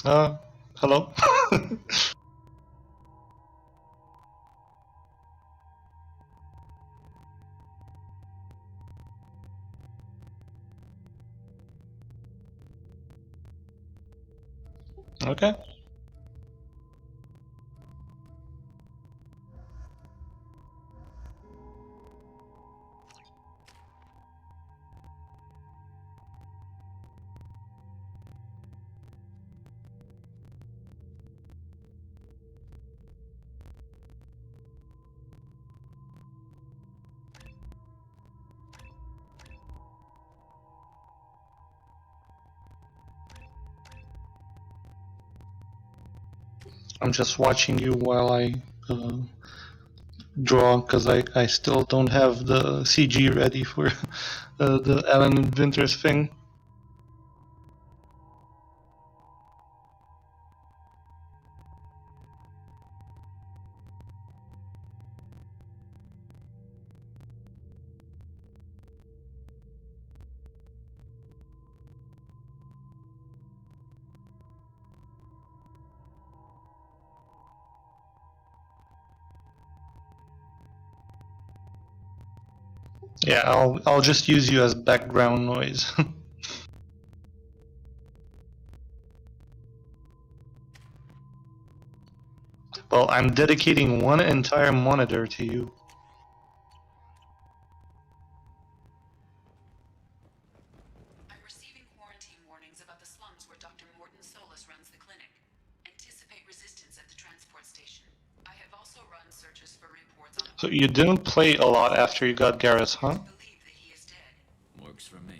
Hello? Okay. I'm just watching you while I draw, because I still don't have the CG ready for the Alan Winters thing. Yeah, I'll just use you as background noise. Well, I'm dedicating one entire monitor to you. I'm receiving quarantine warnings about the slums where Dr. Mordin runs the clinic. Anticipate resistance at the transport station. I have also run searches for reports on. So you didn't play a lot after you got Garrus, huh? Believe that he is dead. Works for me.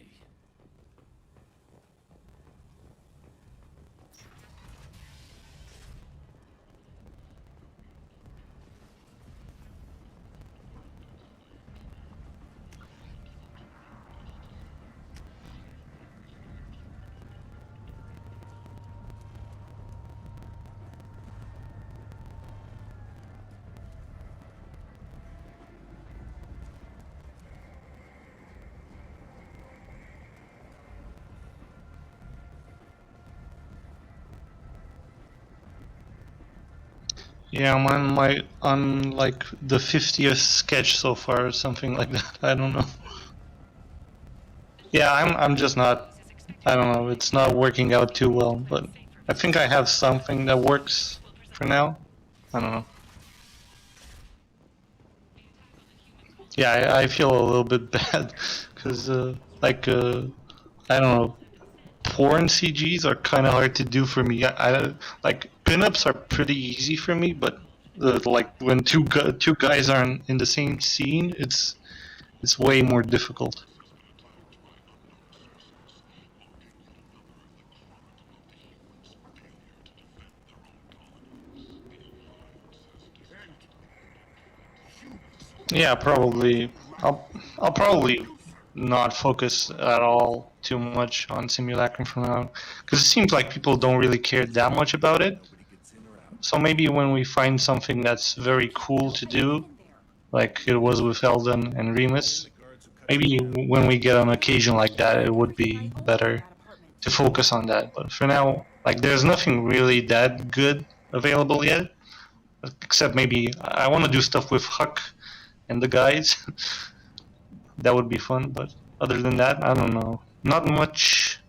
Yeah, I'm on like the 50th sketch so far, or something like that. I don't know. Yeah, I'm just not. I don't know. It's not working out too well, but I think I have something that works for now. I don't know. Yeah, I feel a little bit bad because I don't know. Porn CGs are kind of hard to do for me. I like pinups are pretty easy for me, but like when two guys are in the same scene, it's way more difficult. Yeah, probably. I'll probably not focus at all too much on Simulacrum from now, because it seems like people don't really care that much about it. So maybe when we find something that's very cool to do, like it was with Eldon and Remus, maybe when we get an occasion like that, it would be better to focus on that. But for now, like there's nothing really that good available yet, except maybe I want to do stuff with Huck and the guys. That would be fun, but other than that, I don't know. Not much.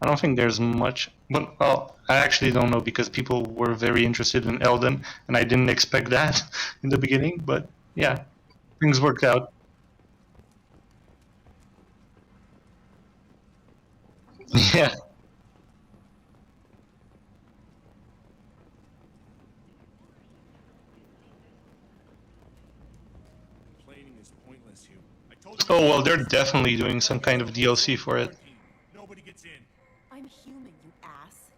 I don't think there's much. But well, I actually don't know because people were very interested in Elden, and I didn't expect that in the beginning. But yeah, things worked out. Yeah. Complaining is pointless, Hugh. I told you. Oh well, they're definitely doing some kind of DLC for it. Nobody gets in. I'm human, you ass.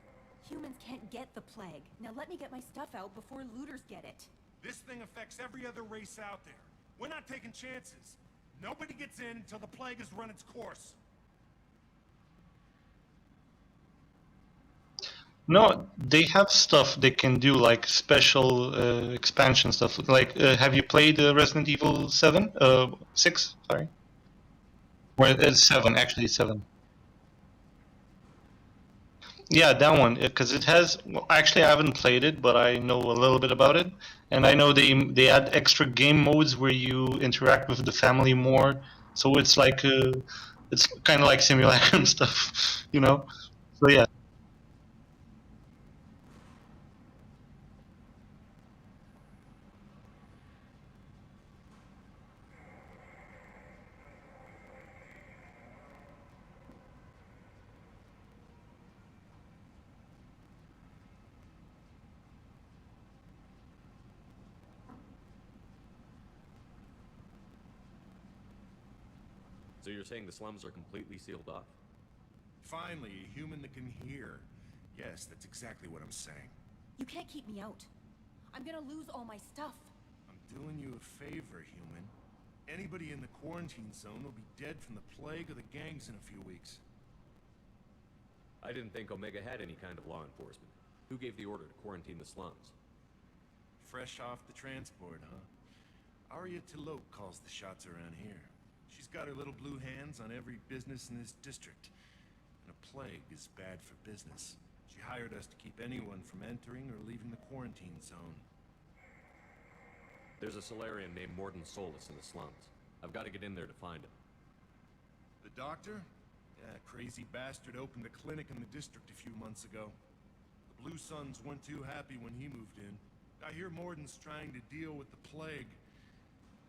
Humans can't get the plague. Now let me get my stuff out before looters get it. This thing affects every other race out there. We're not taking chances. Nobody gets in until the plague has run its course. No, they have stuff they can do, like special expansion stuff. Like, have you played Resident Evil 7? 6, sorry. Well, it's 7, actually 7. Yeah, that one, because it has. Well, actually, I haven't played it, but I know a little bit about it, and I know they add extra game modes where you interact with the family more. So it's like it's kind of like simulacrum stuff, you know. So yeah. So you're saying the slums are completely sealed off? Finally, a human that can hear. Yes, that's exactly what I'm saying. You can't keep me out. I'm gonna lose all my stuff. I'm doing you a favor, human. Anybody in the quarantine zone will be dead from the plague or the gangs in a few weeks. I didn't think Omega had any kind of law enforcement. Who gave the order to quarantine the slums? Fresh off the transport, huh? Arya Tilok calls the shots around here. She's got her little blue hands on every business in this district. And a plague is bad for business. She hired us to keep anyone from entering or leaving the quarantine zone. There's a Solarian named Mordin in the slums. I've got to get in there to find him. The doctor? Yeah, crazy bastard opened a clinic in the district a few months ago. The Blue Suns weren't too happy when he moved in. I hear Mordin's trying to deal with the plague.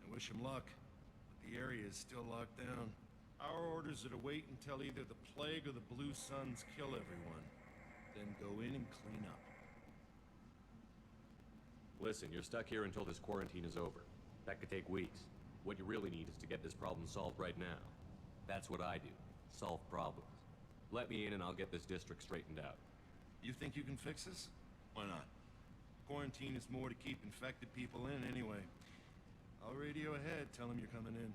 I wish him luck, but the area is still locked down. Our orders are to wait until either the plague or the Blue Suns kill everyone. Then go in and clean up. Listen, you're stuck here until this quarantine is over. That could take weeks. What you really need is to get this problem solved right now. That's what I do. Solve problems. Let me in and I'll get this district straightened out. You think you can fix this? Why not? Quarantine is more to keep infected people in anyway. I'll radio ahead, tell them you're coming in.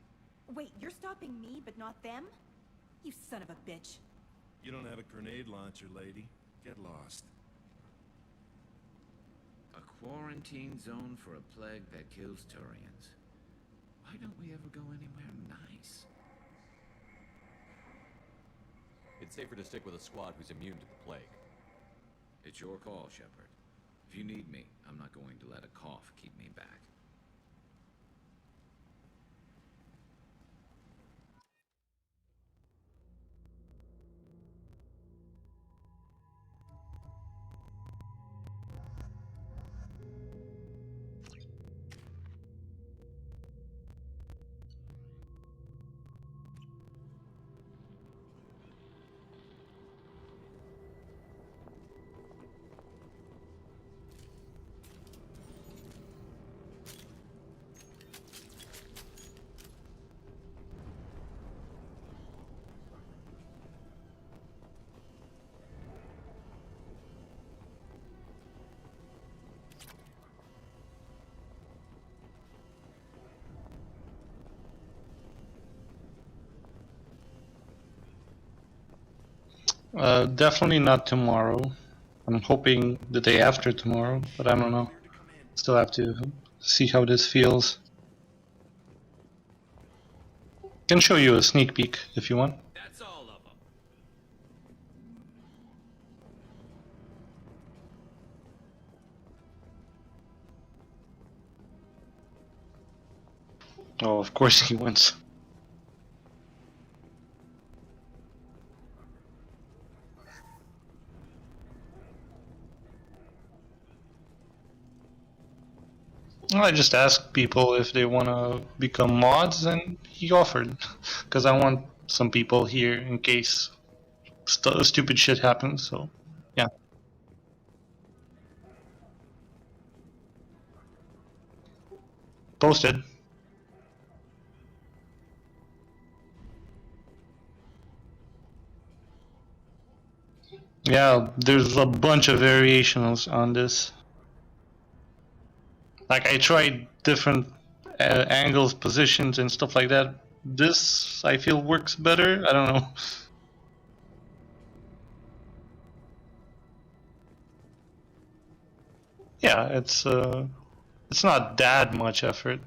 Wait, you're stopping me, but not them? You son of a bitch. You don't have a grenade launcher, lady. Get lost. A quarantine zone for a plague that kills Turians. Why don't we ever go anywhere nice? It's safer to stick with a squad who's immune to the plague. It's your call, Shepard. If you need me, I'm not going to let a cough keep me back. Definitely not tomorrow. I'm hoping the day after tomorrow, but I don't know. Still have to see how this feels. Can show you a sneak peek if you want. That's all of them. Oh, of course he wins. I just asked people if they want to become mods, and he offered. Because I want some people here in case stupid shit happens, so yeah. Posted. Yeah, there's a bunch of variations on this. Like, I tried different angles, positions, and stuff like that. This, I feel, works better. I don't know. Yeah, it's not that much effort.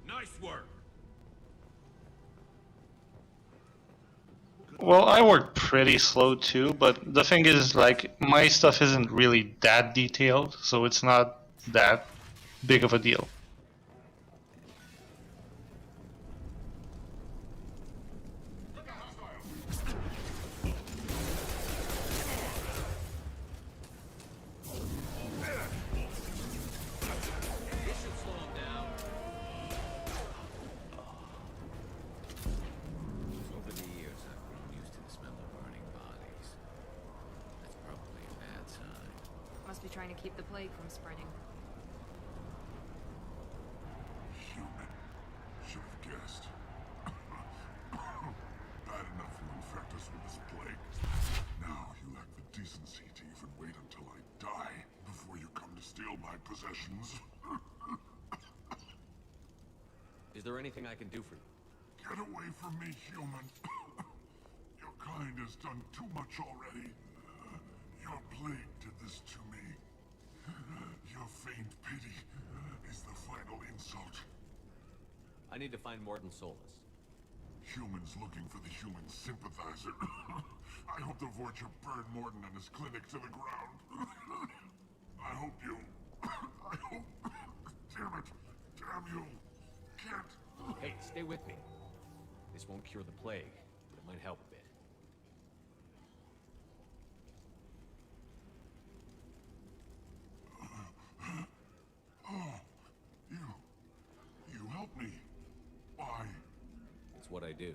Nice work. Well, I work pretty slow too, but the thing is, like, my stuff isn't really that detailed, so it's not that big of a deal. Over the years, I've grown used to the smell of burning bodies. That's probably a bad sign. Must be trying to keep the plague from spreading. Human. Should have guessed. Bad enough you infect us with this plague. Now you lack the decency to even wait until I die before you come to steal my possessions. Is there anything I can do for you? Get away from me, human. Your kind has done too much already. Your plague did this to me. Your feigned pity is the final insult. I need to find Mordin Solus. Humans looking for the human sympathizer. I hope the Vorcha burned Mordin and his clinic to the ground. I hope you... I hope... Damn it. Damn you. Can't... Hey, stay with me. This won't cure the plague, but it might help a bit. You help me. Why? It's what I do.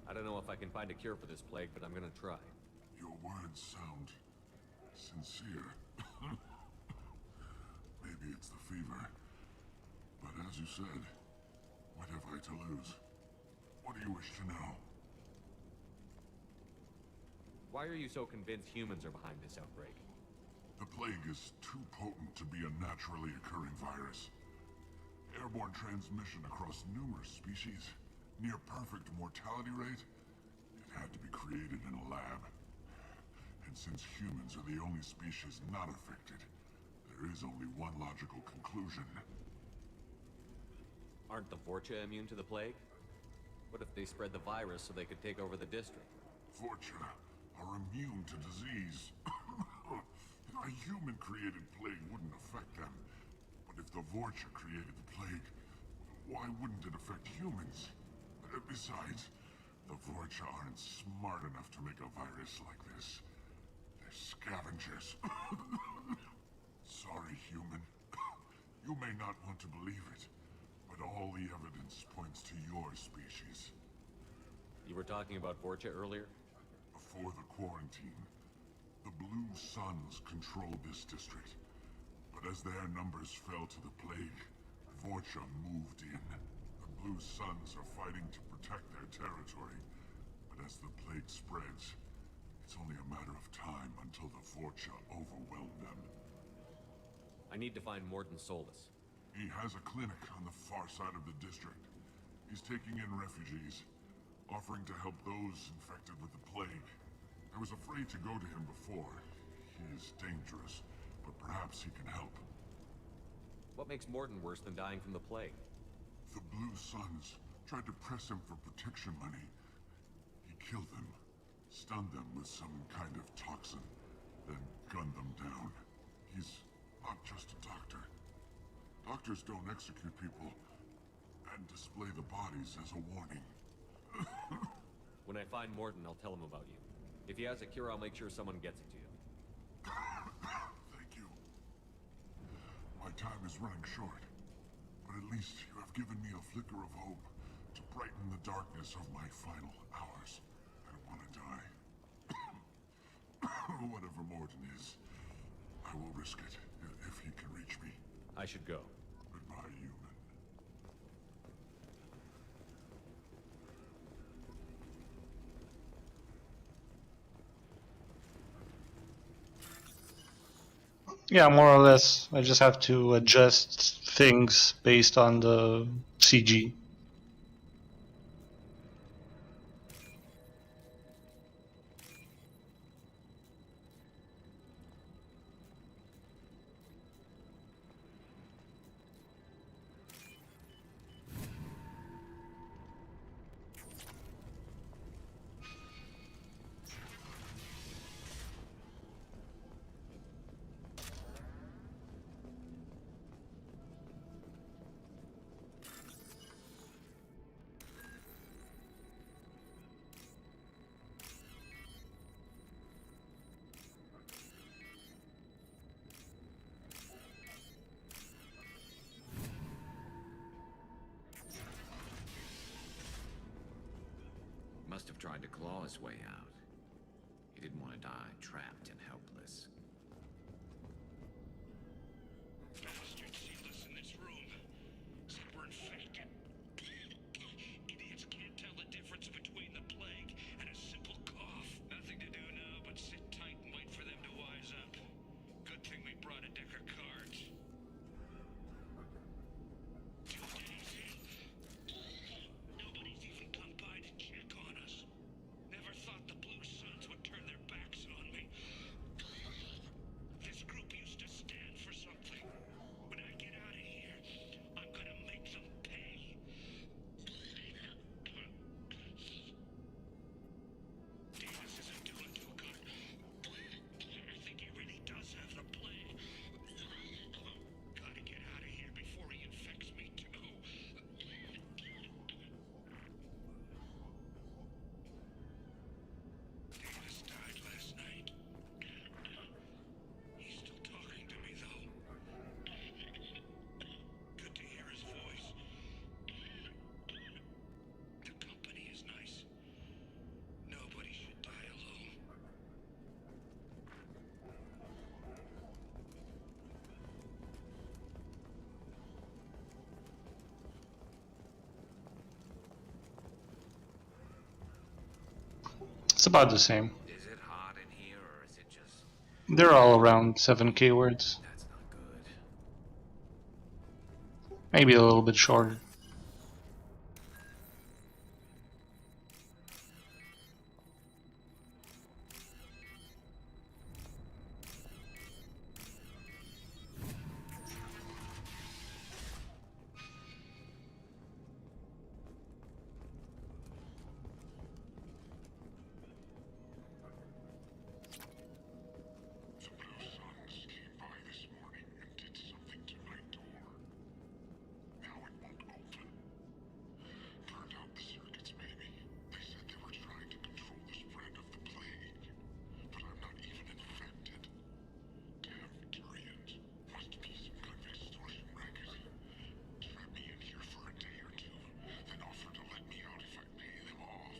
I don't know if I can find a cure for this plague, but I'm gonna try. Your words sound... sincere. Maybe it's the fever. But as you said, what have I to lose? What do you wish to know? Why are you so convinced humans are behind this outbreak? The plague is too potent to be a naturally occurring virus. Airborne transmission across numerous species, near perfect mortality rate. It had to be created in a lab. And since humans are the only species not affected, there is only one logical conclusion. Aren't the Vorcha immune to the plague? What if they spread the virus so they could take over the district? Vorcha are immune to disease. A human-created plague wouldn't affect them. But if the Vorcha created the plague, why wouldn't it affect humans? Besides, the Vorcha aren't smart enough to make a virus like this. They're scavengers. Sorry, human. You may not want to believe it, but all the evidence points to your species. You were talking about Vorcha earlier? Before the quarantine, the Blue Suns controlled this district. But as their numbers fell to the plague, Vorcha moved in. The Blue Suns are fighting to protect their territory. But as the plague spreads, it's only a matter of time until the Vorcha overwhelm them. I need to find Mordin Solus. He has a clinic on the far side of the district. He's taking in refugees, offering to help those infected with the plague. I was afraid to go to him before. He is dangerous, but perhaps he can help. What makes Mordin worse than dying from the plague? The Blue Suns tried to press him for protection money. He killed them, stunned them with some kind of toxin, then gunned them down. He's not just a doctor. Doctors don't execute people and display the bodies as a warning. When I find Mordin, I'll tell him about you. If he has a cure, I'll make sure someone gets it to you. Thank you. My time is running short, but at least you have given me a flicker of hope to brighten the darkness of my final hours. I don't want to die. Whatever Mordin is, I will risk it if he can reach me. I should go. Goodbye, human. Yeah, more or less. I just have to adjust things based on the CG. Must have tried to claw his way out. He didn't want to die trapped and helpless. Bastards sealed us in this room. Said we're infected. Idiots can't tell the difference between the plague and a simple cough. Nothing to do now but sit tight and wait for them to wise up. Good thing we brought a deck of cards. 2 days in. Nobody's even come by to check on us. Never thought the Blue Suns would turn their backs on me. This group used to stand for something. When I get out of here, I'm gonna make them pay. Davis isn't doing too good. I think he really does have the plague. Gotta get out of here before he infects me too. Davis died last night. He's still talking to me, though. Good to hear his voice. The company is nice. Nobody should die alone. It's about the same. Is it hot in here, or is it just... They're all around 7k words. That's not good. Maybe a little bit shorter. The Blue Suns came by this morning and did something to my door. Now it won't open. Turned out the circuits maybe. They said they were trying to control the spread of the plague. But I'm not even infected. Damn Turians. Must be some kind of extortion racket. Trap me in here for a day or two, then offer to let me out if I pay them off.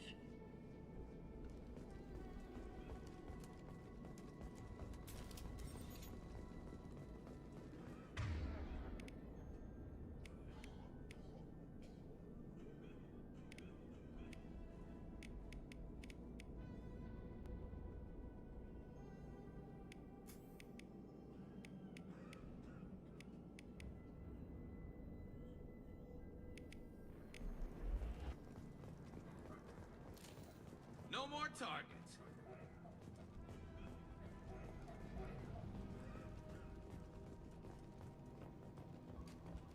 No more targets.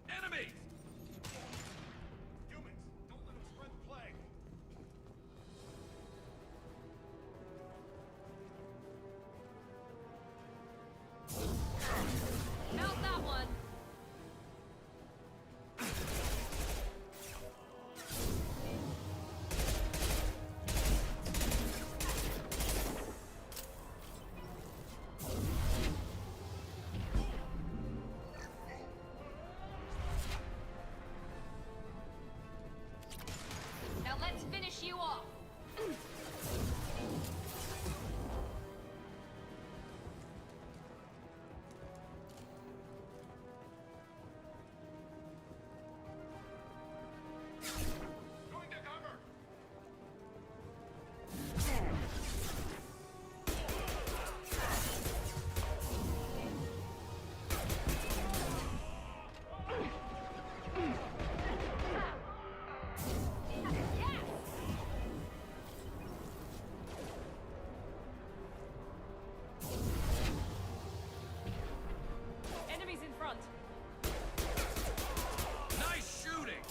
Enemies! Humans, don't let them spread the plague. Mount that one. Now let's finish you off. Going to cover. Enemies in front. Nice shooting!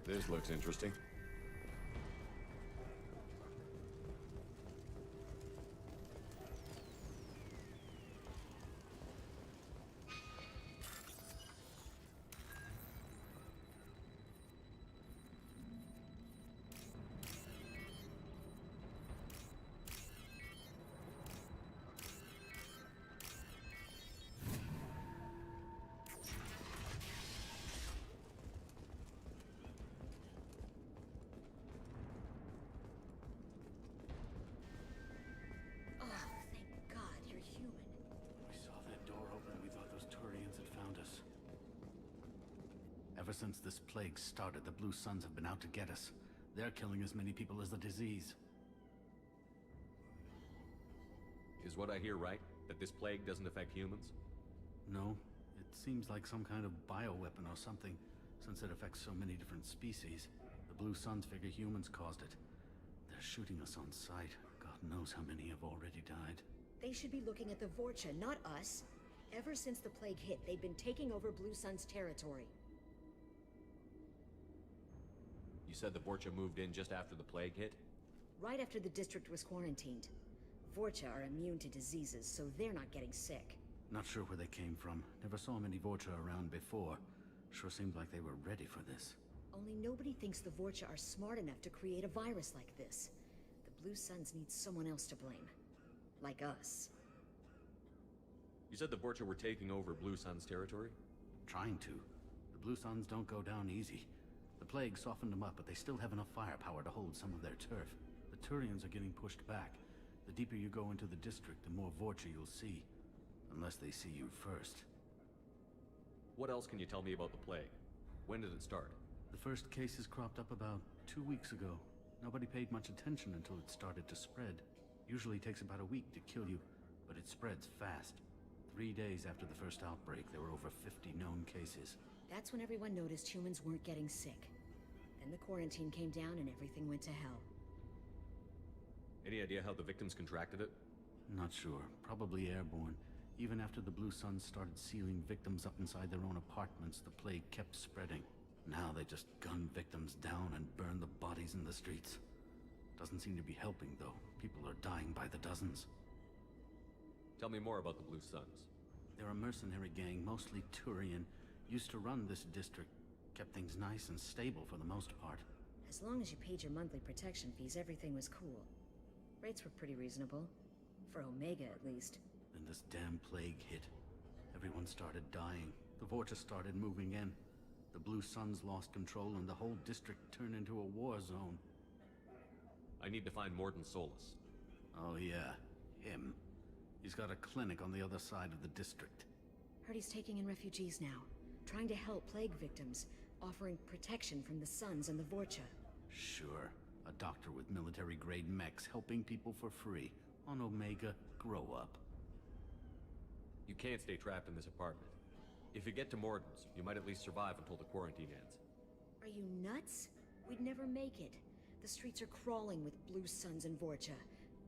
This looks interesting. Ever since this plague started, the Blue Suns have been out to get us. They're killing as many people as the disease. Is what I hear right? That this plague doesn't affect humans? No, it seems like some kind of bioweapon or something, since it affects so many different species. The Blue Suns figure humans caused it. They're shooting us on sight. God knows how many have already died. They should be looking at the Vorcha, not us. Ever since the plague hit, they've been taking over Blue Sun's territory. You said the Vorcha moved in just after the plague hit? Right after the district was quarantined. Vorcha are immune to diseases, so they're not getting sick. Not sure where they came from. Never saw many Vorcha around before. Sure seemed like they were ready for this. Only nobody thinks the Vorcha are smart enough to create a virus like this. The Blue Suns need someone else to blame. Like us. You said the Vorcha were taking over Blue Sun's territory? Trying to. The Blue Suns don't go down easy. The plague softened them up, but they still have enough firepower to hold some of their turf. The Turians are getting pushed back. The deeper you go into the district, the more Vorcha you'll see. Unless they see you first. What else can you tell me about the plague? When did it start? The first cases cropped up about 2 weeks ago. Nobody paid much attention until it started to spread. Usually takes about a week to kill you, but it spreads fast. 3 days after the first outbreak, there were over 50 known cases. That's when everyone noticed humans weren't getting sick. Then the quarantine came down and everything went to hell. Any idea how the victims contracted it? Not sure. Probably airborne. Even after the Blue Suns started sealing victims up inside their own apartments, the plague kept spreading. Now they just gun victims down and burn the bodies in the streets. Doesn't seem to be helping, though. People are dying by the dozens. Tell me more about the Blue Suns. They're a mercenary gang, mostly Turian. Used to run this district. Kept things nice and stable for the most part. As long as you paid your monthly protection fees, everything was cool. Rates were pretty reasonable. For Omega, at least. Then this damn plague hit. Everyone started dying. The Vorcha started moving in. The Blue Suns lost control and the whole district turned into a war zone. I need to find Mordin Solus. Oh yeah, him. He's got a clinic on the other side of the district. Heard he's taking in refugees now. Trying to help plague victims. Offering protection from the Suns and the Vorcha. Sure. A doctor with military-grade mechs helping people for free. On Omega, grow up. You can't stay trapped in this apartment. If you get to Mordin's, you might at least survive until the quarantine ends. Are you nuts? We'd never make it. The streets are crawling with Blue Suns and Vorcha.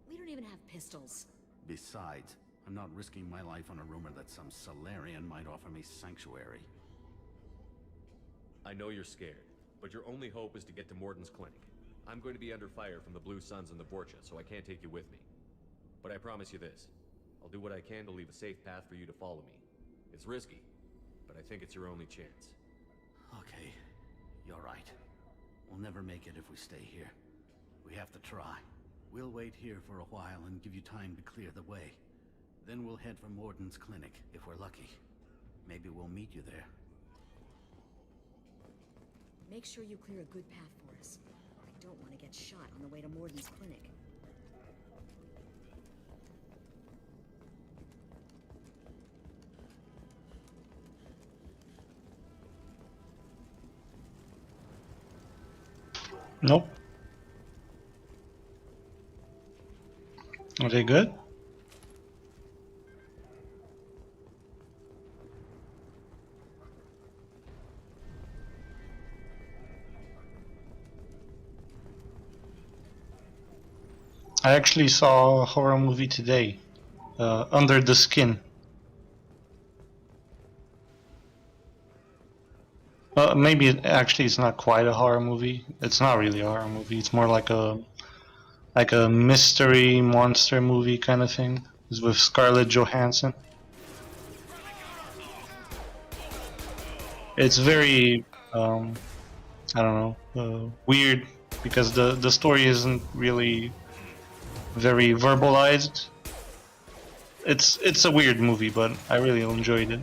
We don't even have pistols. Besides, I'm not risking my life on a rumor that some Solarian might offer me sanctuary. I know you're scared, but your only hope is to get to Mordin's clinic. I'm going to be under fire from the Blue Suns and the Vorcha, so I can't take you with me. But I promise you this. I'll do what I can to leave a safe path for you to follow me. It's risky, but I think it's your only chance. Okay, you're right. We'll never make it if we stay here. We have to try. We'll wait here for a while and give you time to clear the way. Then we'll head for Mordin's clinic, if we're lucky. Maybe we'll meet you there. Make sure you clear a good path for us. I don't want to get shot on the way to Mordin's clinic. Nope. Are they good? I actually saw a horror movie today, Under the Skin. Maybe it's not quite a horror movie. It's not really a horror movie. It's more like a mystery monster movie kind of thing. It's with Scarlett Johansson. It's very I don't know, weird because the story isn't really very verbalized. It's a weird movie, but I really enjoyed it.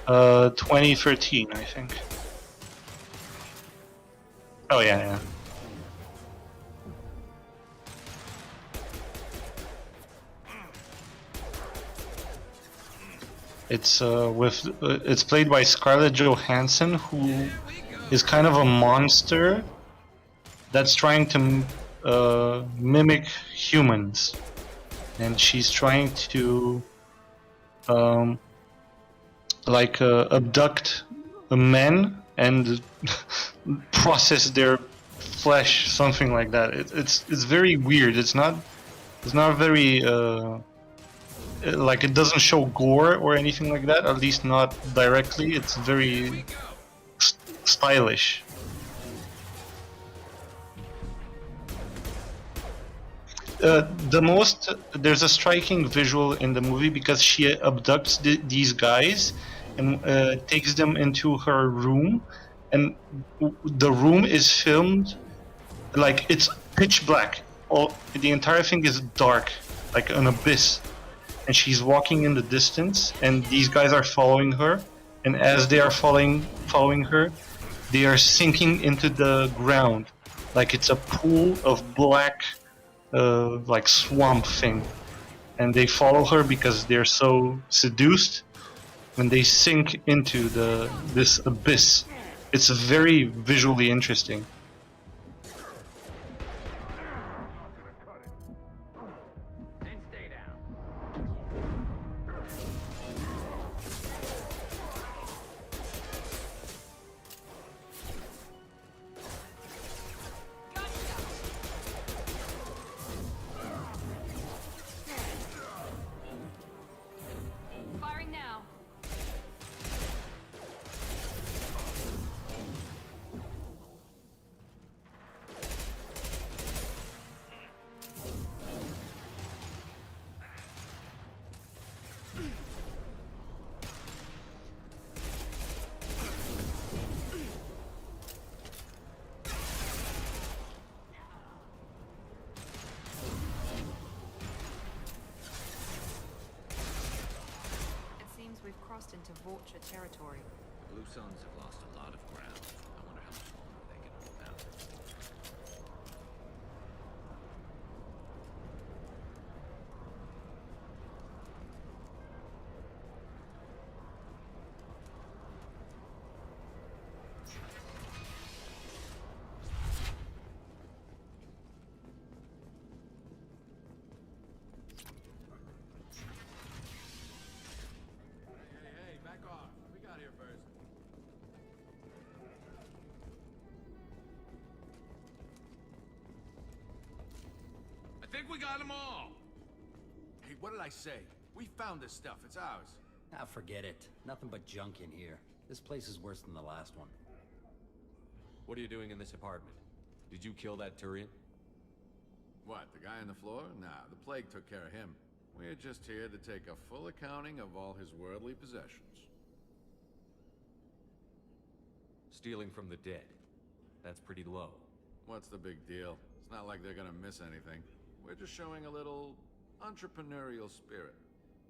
2013, I think. Oh yeah. It's played by Scarlett Johansson, who is kind of a monster that's trying to mimic humans, and she's trying to abduct men and process their flesh, something like that. It's very weird. It's not very like, it doesn't show gore or anything like that, at least not directly. It's very stylish. There's a striking visual in the movie because she abducts these guys and takes them into her room, and the room is filmed like it's pitch black. The entire thing is dark, like an abyss, and she's walking in the distance, and these guys are following her, and as they are following her, they are sinking into the ground like it's a pool of black like swamp thing, and they follow her because they're so seduced, and they sink into this abyss. It's very visually interesting. Firing now. It seems we've crossed into Vulture territory. The Blue Suns have lost a lot of ground. I wonder how much longer they can hold out. Hey, back off. We got here first. I think we got them all! Hey, what did I say? We found this stuff. It's ours. Ah, forget it. Nothing but junk in here. This place is worse than the last one. What are you doing in this apartment? Did you kill that Turian? What, the guy on the floor? Nah, the plague took care of him. We're just here to take a full accounting of all his worldly possessions. Stealing from the dead. That's pretty low. What's the big deal? It's not like they're gonna miss anything. We're just showing a little entrepreneurial spirit.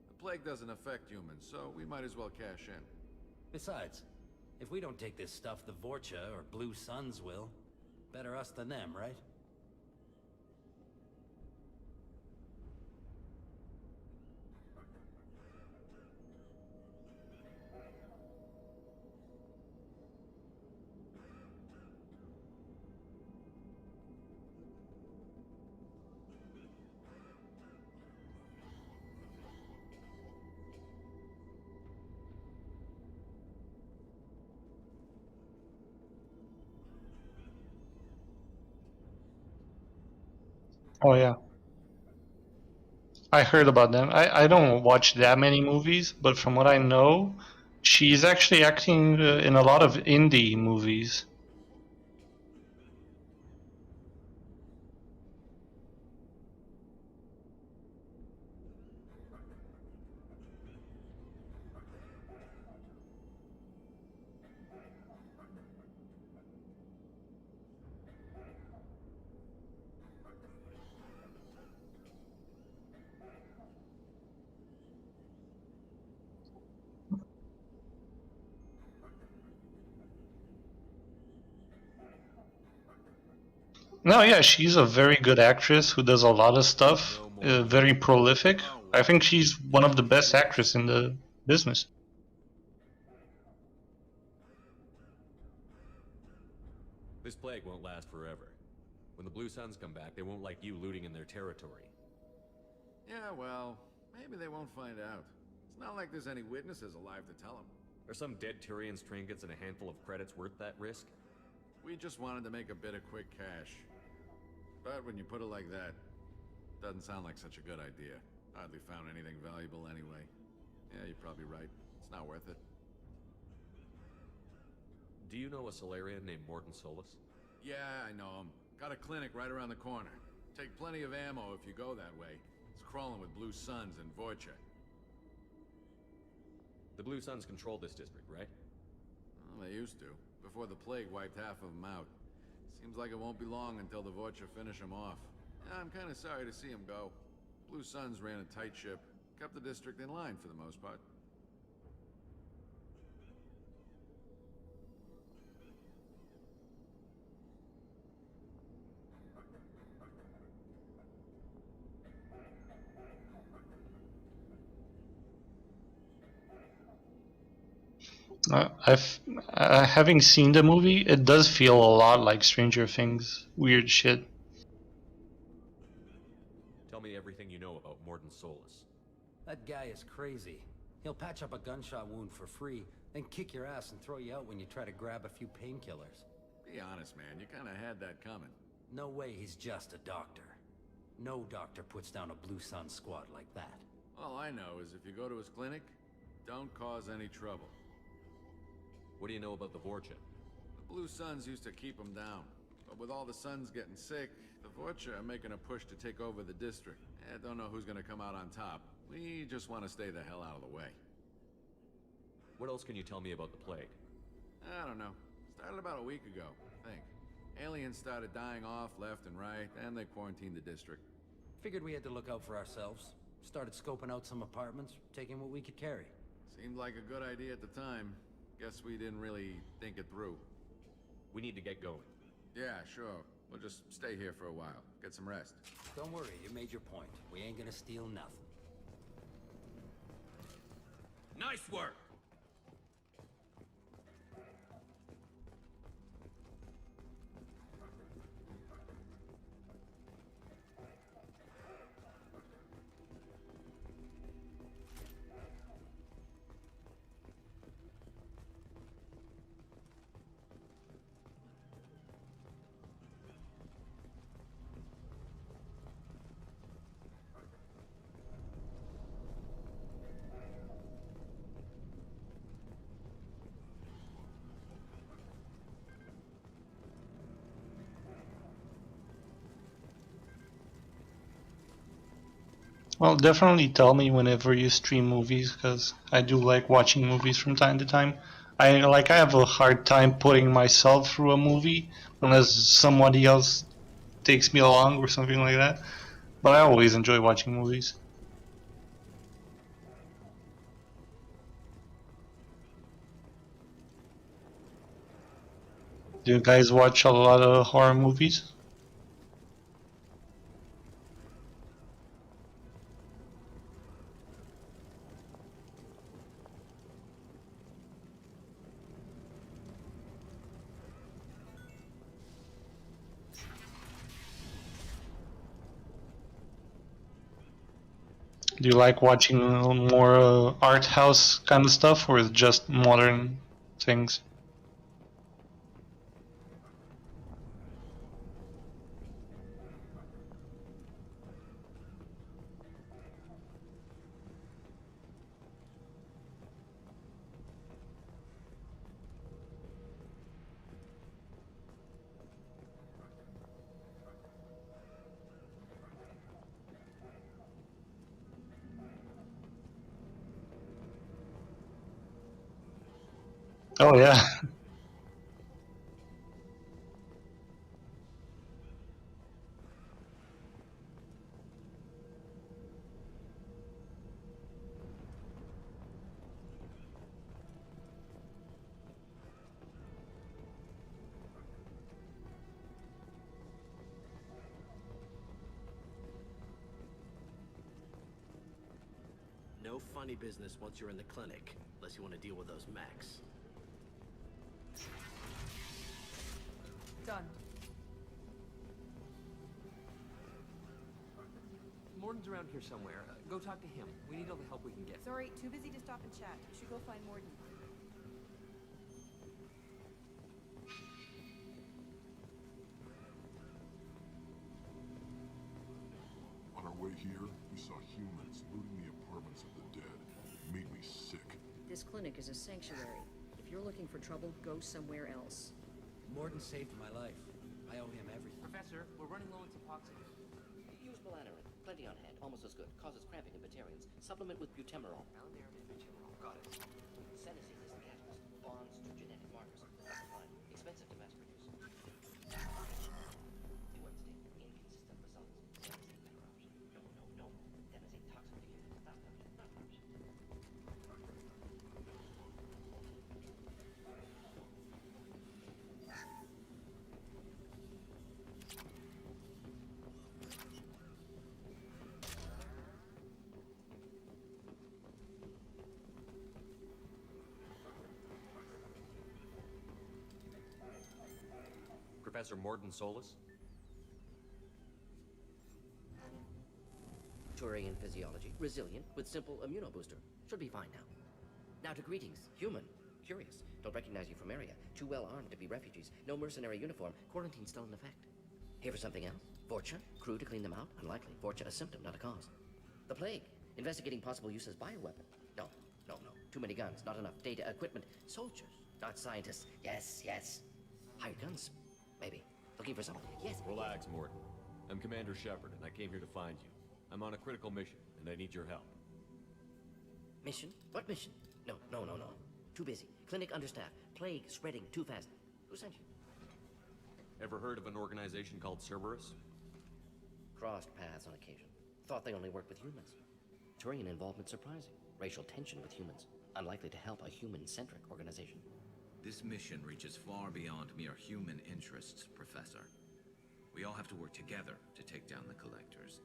The plague doesn't affect humans, so we might as well cash in. Besides, if we don't take this stuff, the Vorcha or Blue Suns will. Better us than them, right? Oh yeah, I heard about them. I don't watch that many movies, but from what I know, she's actually acting in a lot of indie movies. No, yeah, she's a very good actress who does a lot of stuff, very prolific. I think she's one of the best actresses business. This plague won't last forever. When the Blue Suns come back, they won't like you looting in their territory. Yeah, well, maybe they won't find out. It's not like there's any witnesses alive to tell them. Are some dead Turian's trinkets and a handful of credits worth that risk? We just wanted to make a bit of quick cash. But when you put it like that, doesn't sound like such a good idea. Hardly found anything valuable anyway. Yeah, you're probably right. It's not worth it. Do you know a Solarian named Mordin Solus? Yeah, I know him. Got a clinic right around the corner. Take plenty of ammo if you go that way. It's crawling with Blue Suns and Vorcha. The Blue Suns control this district, right? Well, they used to, before the plague wiped half of them out. Seems like it won't be long until the Vorcha finish them off. Yeah, I'm kind of sorry to see them go. Blue Suns ran a tight ship, kept the district in line for the most part. Having seen the movie, it does feel a lot like Stranger Things. Weird shit. Tell me everything you know about Mordin Solus. That guy is crazy. He'll patch up a gunshot wound for free, then kick your ass and throw you out when you try to grab a few painkillers. Be honest, man, you kind of had that coming. No way he's just a doctor. No doctor puts down a Blue Sun squad like that. All I know is if you go to his clinic, don't cause any trouble. What do you know about the Vorcha? The Blue Suns used to keep them down, but with all the Suns getting sick, the Vorcha are making a push to take over the district. I don't know who's gonna come out on top. We just want to stay the hell out of the way. What else can you tell me about the plague? I don't know. Started about a week ago, I think. Aliens started dying off left and right, and they quarantined the district. Figured we had to look out for ourselves. Started scoping out some apartments, taking what we could carry. Seemed like a good idea at the time. Guess we didn't really think it through. We need to get going. Yeah, sure. We'll just stay here for a while. Get some rest. Don't worry, you made your point. We ain't gonna steal nothing. Nice work! Well, definitely tell me whenever you stream movies, because I do like watching movies from time to time. I have a hard time putting myself through a movie unless somebody else takes me along or something like that. But I always enjoy watching movies. Do you guys watch a lot of horror movies? Do you like watching more art house kind of stuff, or is it just modern things? Oh yeah. No No funny business once you're in the clinic, unless you want to deal with those mechs. Done. Mordin's around here somewhere. Go talk to him. We need all the help we can get. Sorry, too busy to stop and chat. You should go find Mordin. On our way here, we saw humans looting the apartments of the dead. It made me sick. This clinic is a sanctuary. If you're looking for trouble, go somewhere else. Mordin saved my life. I owe him everything. Professor, we're running low on Suboxone. Use melanorin. Plenty on hand. Almost as good. Causes cramping in Batarians. Supplement with butemerol. Melanorin and butemerol. Got it. Senescence is the catalyst. Bonds to genetic markers. That's fine. Expensive to mass produce. Too unstable. Inconsistent results. Devastating better option. No. Devastating toxin figure. Not option. Not option. Professor Mordin Solus? Turian physiology. Resilient with simple immunobooster. Should be fine now. Now to greetings. Human. Curious. Don't recognize you from area. Too well armed to be refugees. No mercenary uniform. Quarantine still in effect. Here for something else? Vorcha? Crew to clean them out? Unlikely. Vorcha a symptom, not a cause. The plague. Investigating possible use as bioweapon. No. Too many guns. Not enough data, equipment. Soldiers. Not scientists. Yes. Hired guns. Maybe. Looking for someone. Yes. Relax, Mordin. I'm Commander Shepard, and I came here to find you. I'm on a critical mission, and I need your help. Mission? What mission? No. Too busy. Clinic understaffed. Plague spreading too fast. Who sent you? Ever heard of an organization called Cerberus? Crossed paths on occasion. Thought they only worked with humans. Turian involvement surprising. Racial tension with humans. Unlikely to help a human-centric organization. This mission reaches far beyond mere human interests, Professor. We all have to work together to take down the Collectors.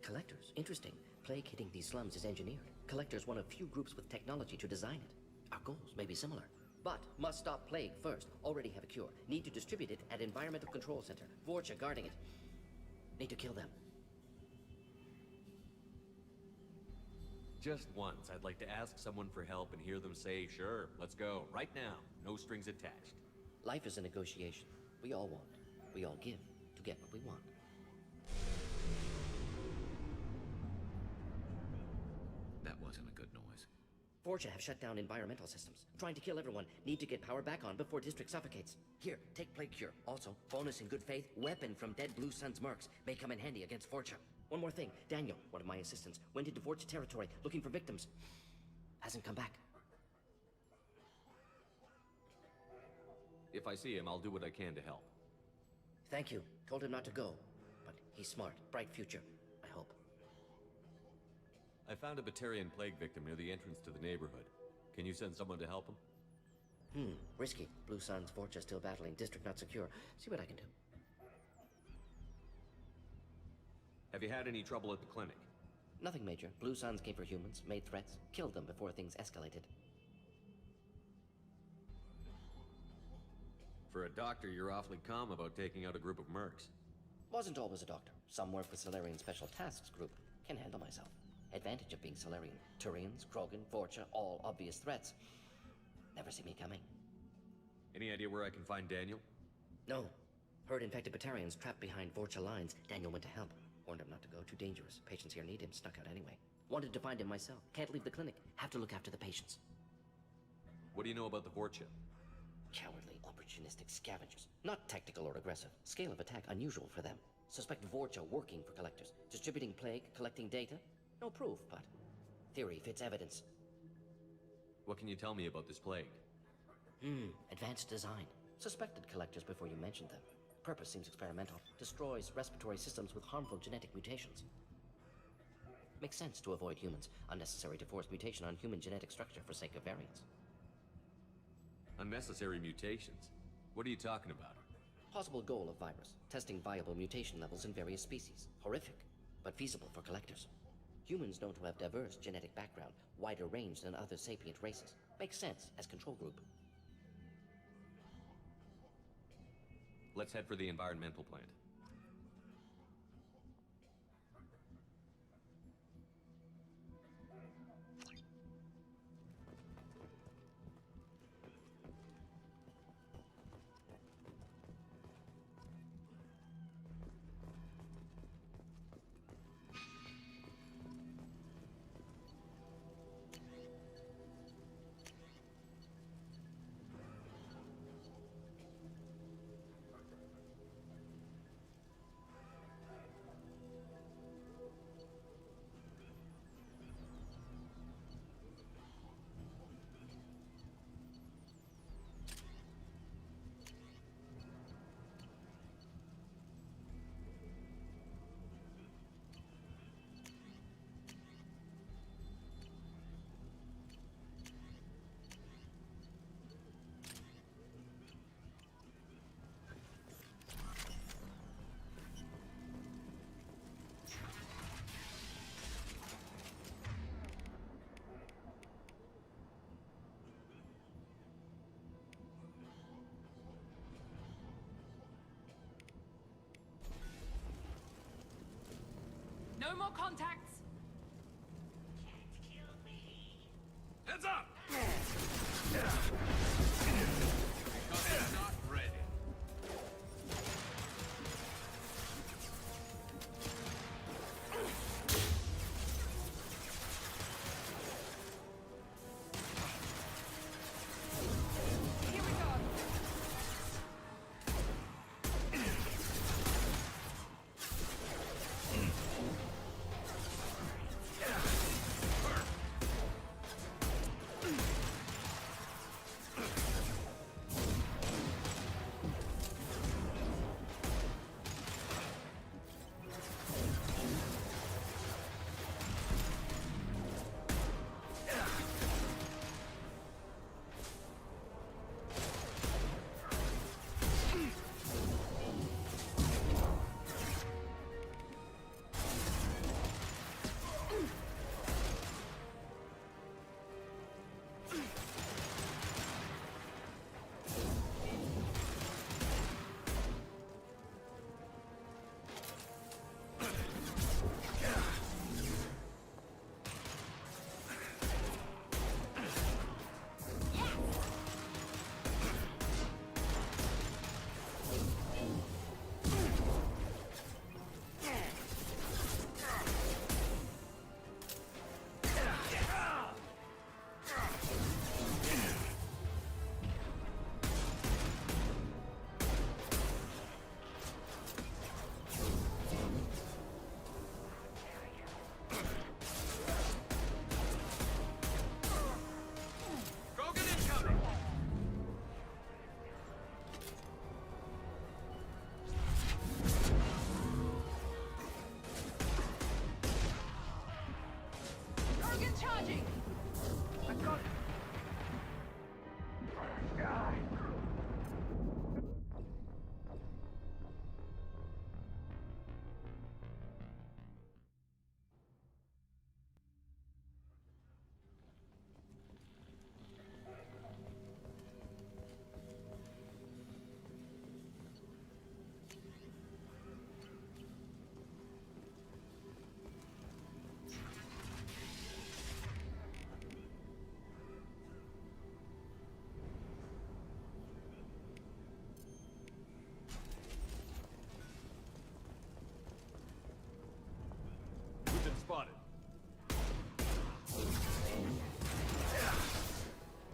Collectors? Interesting. Plague hitting these slums is engineered. Collectors one of few groups with technology to design it. Our goals may be similar. But must stop plague first. Already have a cure. Need to distribute it at Environmental Control Center. Vorcha guarding it. Need to kill them. Just once, I'd like to ask someone for help and hear them say, sure, let's go, right now, no strings attached. Life is a negotiation. We all want. We all give to get what we want. That wasn't a good noise. Vorcha have shut down environmental systems. Trying to kill everyone. Need to get power back on before District suffocates. Here, take Plague Cure. Also, bonus in good faith, weapon from dead Blue Sun's mercs. May come in handy against Vorcha. One more thing. Daniel, one of my assistants, went into Vorcha territory looking for victims. Hasn't come back. If I see him, I'll do what I can to help. Thank you. Told him not to go. But he's smart. Bright future. I hope. I found a Batarian plague victim near the entrance to the neighborhood. Can you send someone to help him? Risky. Blue Sun's Vorcha still battling. District not secure. See what I can do. Have you had any trouble at the clinic? Nothing major. Blue Suns came for humans, made threats, killed them before things escalated. For a doctor, you're awfully calm about taking out a group of mercs. Wasn't always a doctor. Some work with Solarian Special Tasks Group. Can handle myself. Advantage of being Solarian. Turians, Krogan, Vorcha, all obvious threats. Never see me coming. Any idea where I can find Daniel? No. Heard infected Batarians trapped behind Vorcha lines. Daniel went to help. Warned him not to go. Too dangerous. Patients here need him. Snuck out anyway. Wanted to find him myself. Can't leave the clinic. Have to look after the patients. What do you know about the Vorcha? Cowardly, opportunistic scavengers. Not tactical or aggressive. Scale of attack unusual for them. Suspect Vorcha working for Collectors. Distributing plague, collecting data. No proof, but theory fits evidence. What can you tell me about this plague? Advanced design. Suspected Collectors before you mentioned them. Purpose seems experimental. Destroys respiratory systems with harmful genetic mutations. Makes sense to avoid humans. Unnecessary to force mutation on human genetic structure for sake of variance. Unnecessary mutations? What are you talking about? Possible goal of virus. Testing viable mutation levels in various species. Horrific, but feasible for Collectors. Humans known to have diverse genetic background, wider range than other sapient races. Makes sense as control group. Let's head for the environmental plant. No more contacts! Heads up! Not ready. Here we go! Charging! I got it! We've been spotted.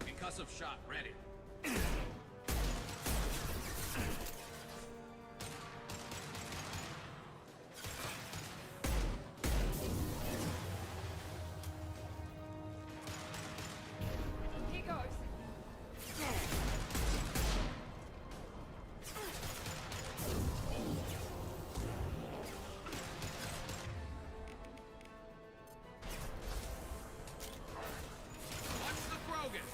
Concussive shot ready. Here goes! Watch the Krogan.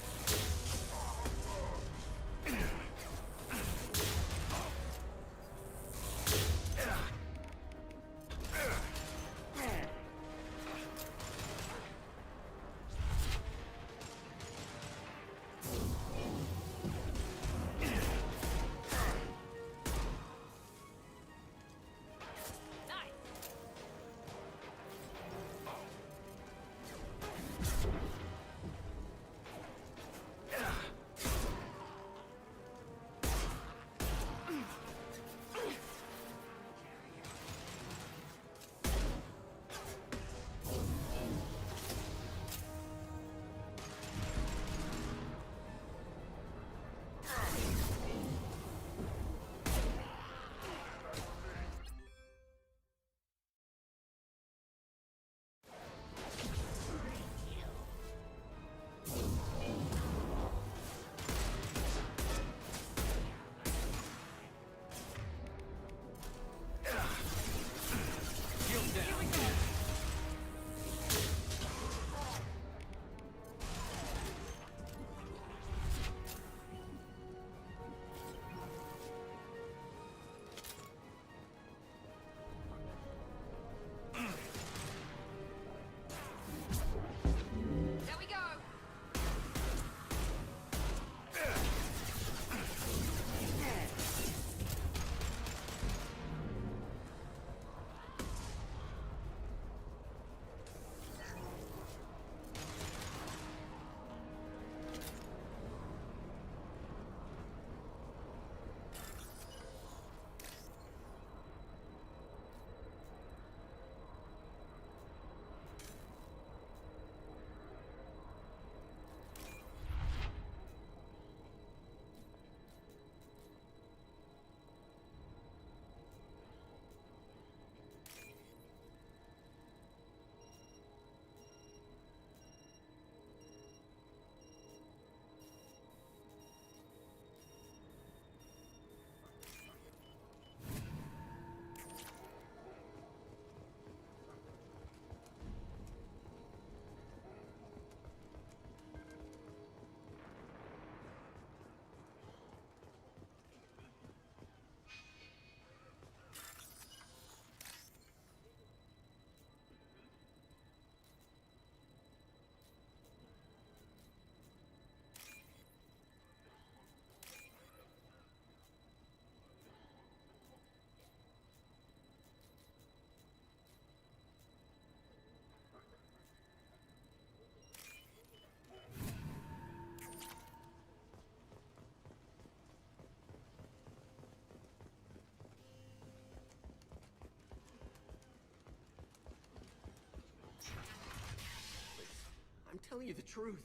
telling you the truth.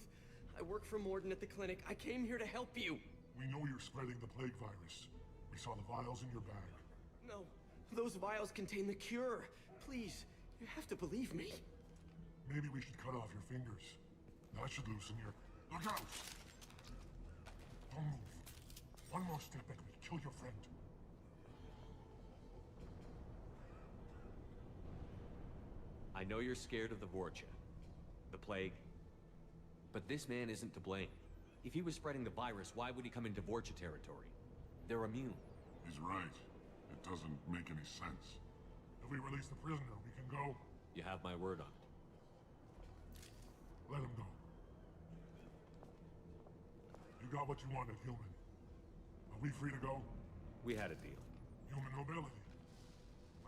I work for Mordin at the clinic. I came here to help you. We know you're spreading the plague virus. We saw the vials in your bag. No, those vials contain the cure. Please, you have to believe me. Maybe we should cut off your fingers. That should loosen your... Look out! Don't move. One more step and we kill your friend. I know you're scared of the Vorcha, the plague, but this man isn't to blame. If he was spreading the virus, why would he come into Vorcha territory? They're immune. He's right. It doesn't make any sense. If we release the prisoner, we can go. You have my word on it. Let him go. You got what you wanted, human. Are we free to go? We had a deal. Human mobility.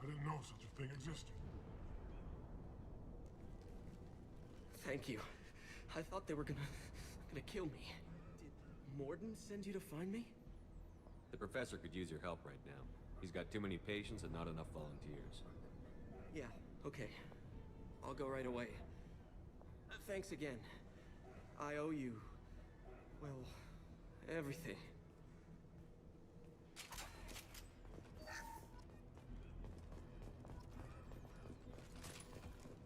I didn't know such a thing existed. Thank you. I thought they were gonna kill me. Did Mordin send you to find me? The professor could use your help right now. He's got too many patients and not enough volunteers. Yeah, okay. I'll go right away. Thanks again. I owe you... well, everything.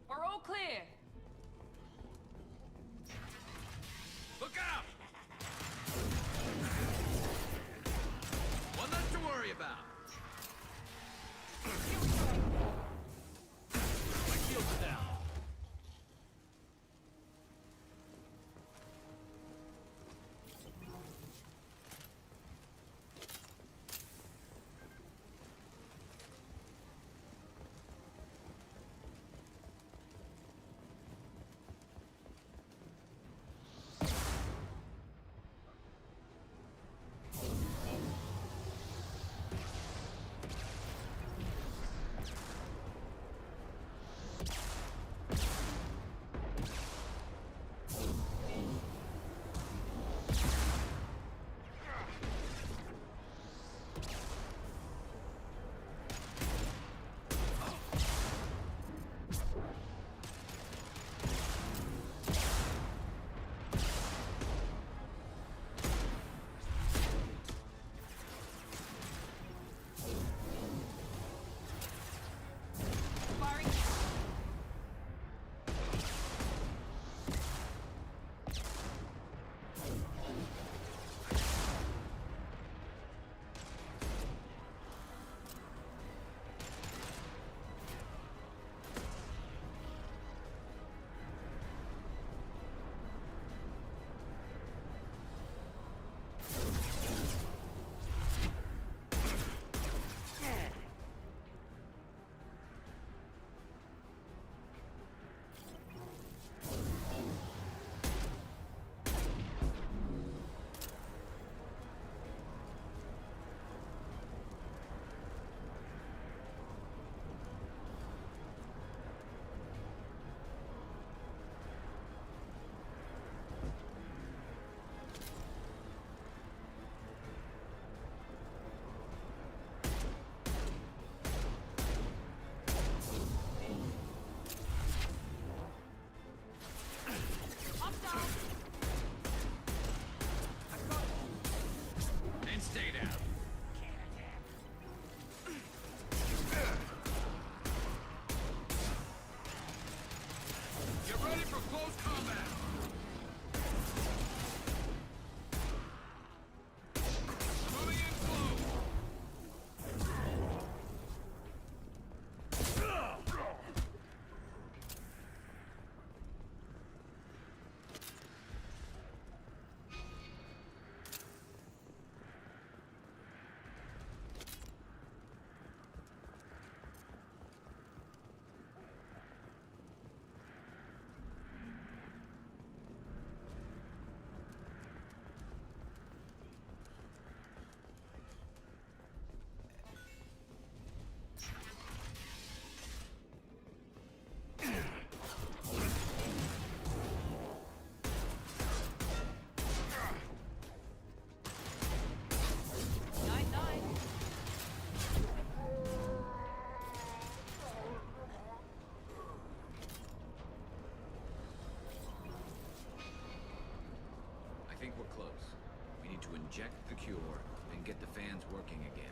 We're all clear. Look out! One less to worry about. My shield's down. we're close. We need to inject the cure and get the fans working again.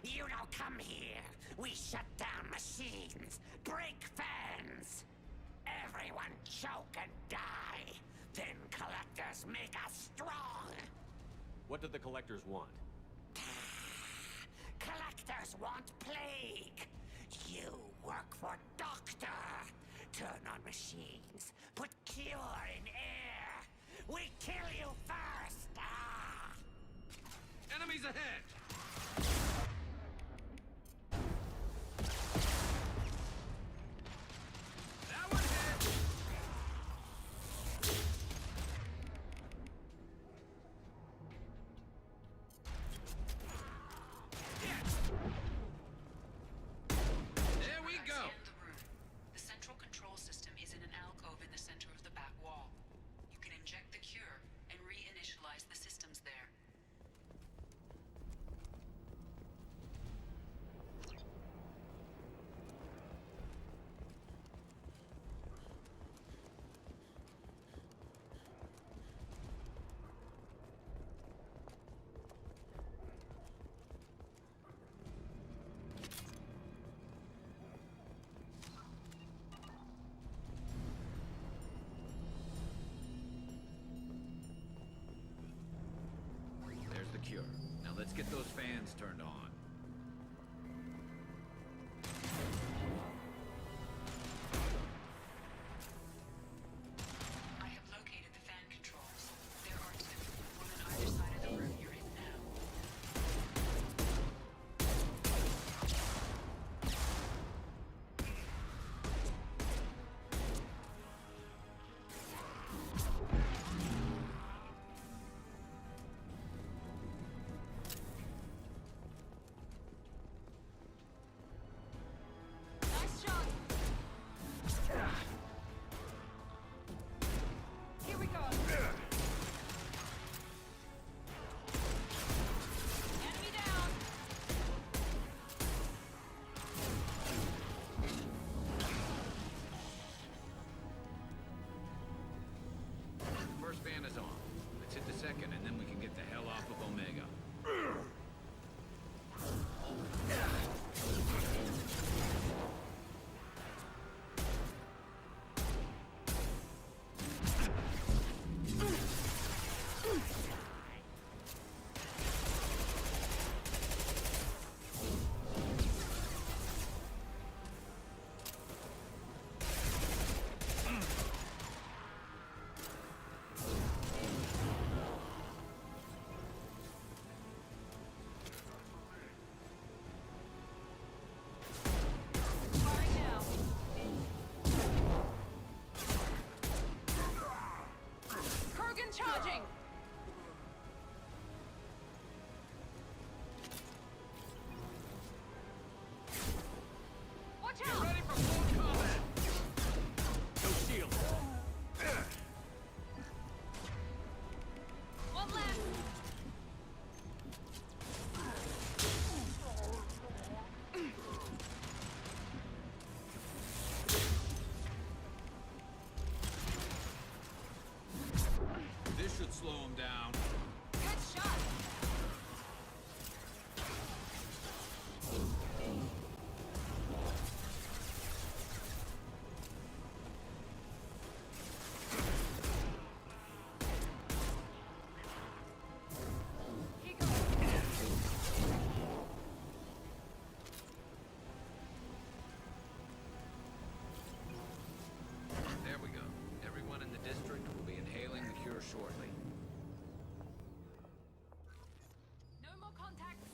You don't come here. We shut down machines, break fans. Everyone choke and die. Then collectors make us strong. What do the collectors want? Collectors want plague. You work for Doctor. Turn on machines. Put cure in air. We kill you first. Enemies ahead! That one hit! There we go! Scan the room. The central control system is in an alcove in the center of the back wall. You can inject the cure and reinitialize the systems there. There's the cure. Now let's get those fans turned on. I have located the fan controls. There are two, one on either side of the room you're in now. Nice shot. Here we go. Enemy down. First fan is on. Let's hit the second, and then we can get the hell off of Omega. Firing now. Kurgan charging. Watch out. Ready for full combat! No shield. One left. This should slow him down. Good shot. Here goes. There we go. Everyone in the district will be inhaling the cure shortly. No more contacts.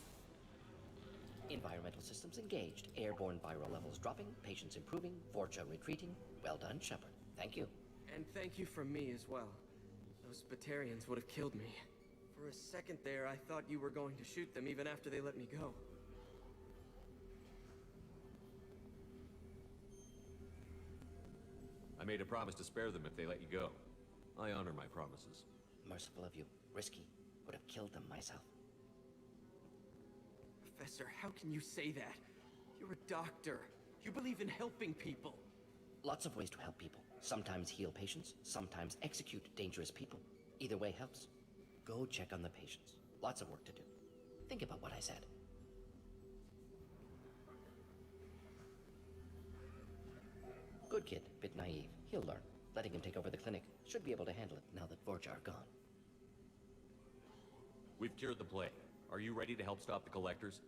Environmental systems engaged. Airborne viral levels dropping. Patients improving. Vorcha retreating. Well done, Shepard. Thank you. And thank you from me as well. Those Batarians would have killed me. For a second there, I thought you were going to shoot them even after they let me go. I made a promise to spare them if they let you go. I honor my promises. Merciful of you. Risky. Would have killed them myself. Professor, how can you say that? You're a doctor. You believe in helping people. Lots of ways to help people. Sometimes heal patients, sometimes execute dangerous people. Either way helps. Go check on the patients. Lots of work to do. Think about what I said. Good kid, bit naive. He'll learn. Letting him take over the clinic. Should be able to handle it now that Vorcha are gone. We've cured the plague. Are you ready to help stop the collectors?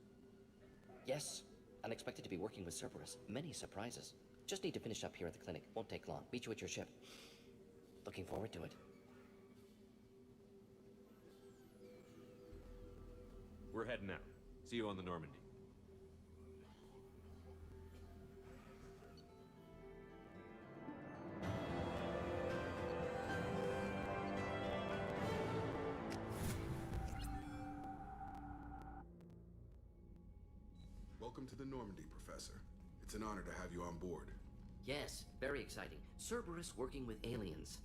Yes. Unexpected to be working with Cerberus. Many surprises. Just need to finish up here at the clinic. Won't take long. Meet you at your ship. Looking forward to it. We're heading out. See you on the Normandy. Welcome to the Normandy, Professor. It's an honor to have you on board. Yes, very exciting. Cerberus working with aliens.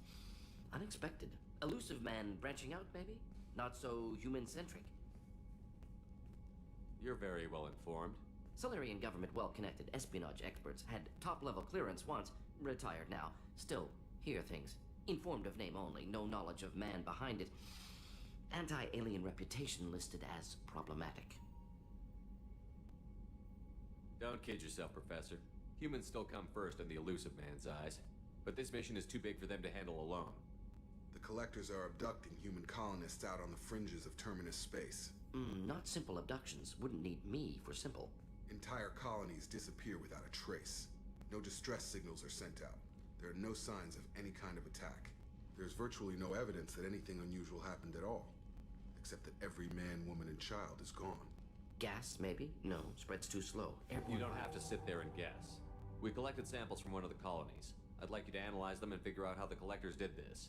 Unexpected. Elusive man branching out, maybe? Not so human-centric. You're very well informed. Solarian government well-connected espionage experts. Had top-level clearance once. Retired now. Still, hear things. Informed of name only. No knowledge of man behind it. Anti-alien reputation listed as problematic. Don't kid yourself, Professor. Humans still come first in the elusive man's eyes. But this mission is too big for them to handle alone. The Collectors are abducting human colonists out on the fringes of Terminus space. Not simple abductions. Wouldn't need me for simple. Entire colonies disappear without a trace. No distress signals are sent out. There are no signs of any kind of attack. There's virtually no evidence that anything unusual happened at all. Except that every man, woman, and child is gone. Gas, maybe? No, spreads too slow. You don't have to sit there and guess. We collected samples from one of the colonies. I'd like you to analyze them and figure out how the Collectors did this.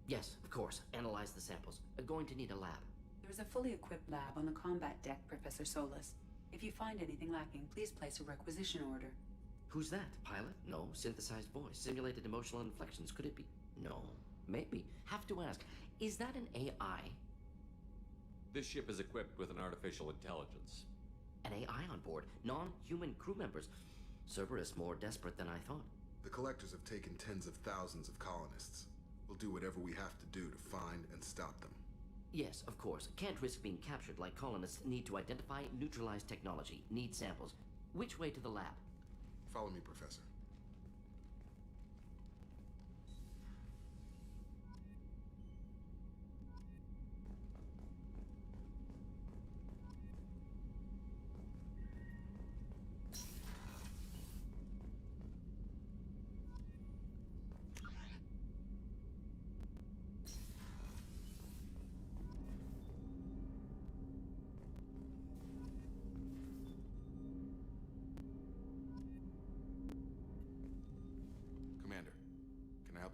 Yes, of course. Analyze the samples. Going to need a lab. There's a fully equipped lab on the combat deck, Professor Solus. If you find anything lacking, please place a requisition order. Who's that? Pilot? No. Synthesized voice. Simulated emotional inflections. Could it be? No. Maybe. Have to ask. Is that an AI? This ship is equipped with an artificial intelligence. An AI on board. Non-human crew members. Cerberus more desperate than I thought. The Collectors have taken tens of thousands of colonists. We'll do whatever we have to do to find and stop them. Yes, of course. Can't risk being captured like colonists need to identify, neutralize technology. Need samples. Which way to the lab? Follow me, Professor.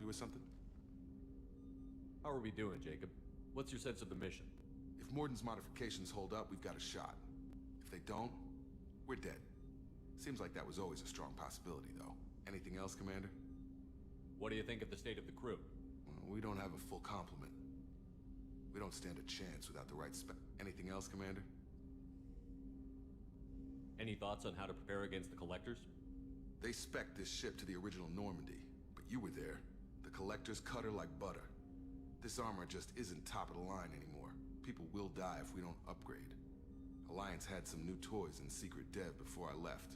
With something? How are we doing, Jacob? What's your sense of the mission? If Mordin's modifications hold up, we've got a shot. If they don't, we're dead. Seems like that was always a strong possibility, though. Anything else, Commander? What do you think of the state of the crew? Well, we don't have a full complement. We don't stand a chance without the right spec. Anything else, Commander? Any thoughts on how to prepare against the Collectors? They spec'd this ship to the original Normandy, but you were there. The Collectors cut her like butter. This armor just isn't top of the line anymore. People will die if we don't upgrade. Alliance had some new toys in secret dev before I left.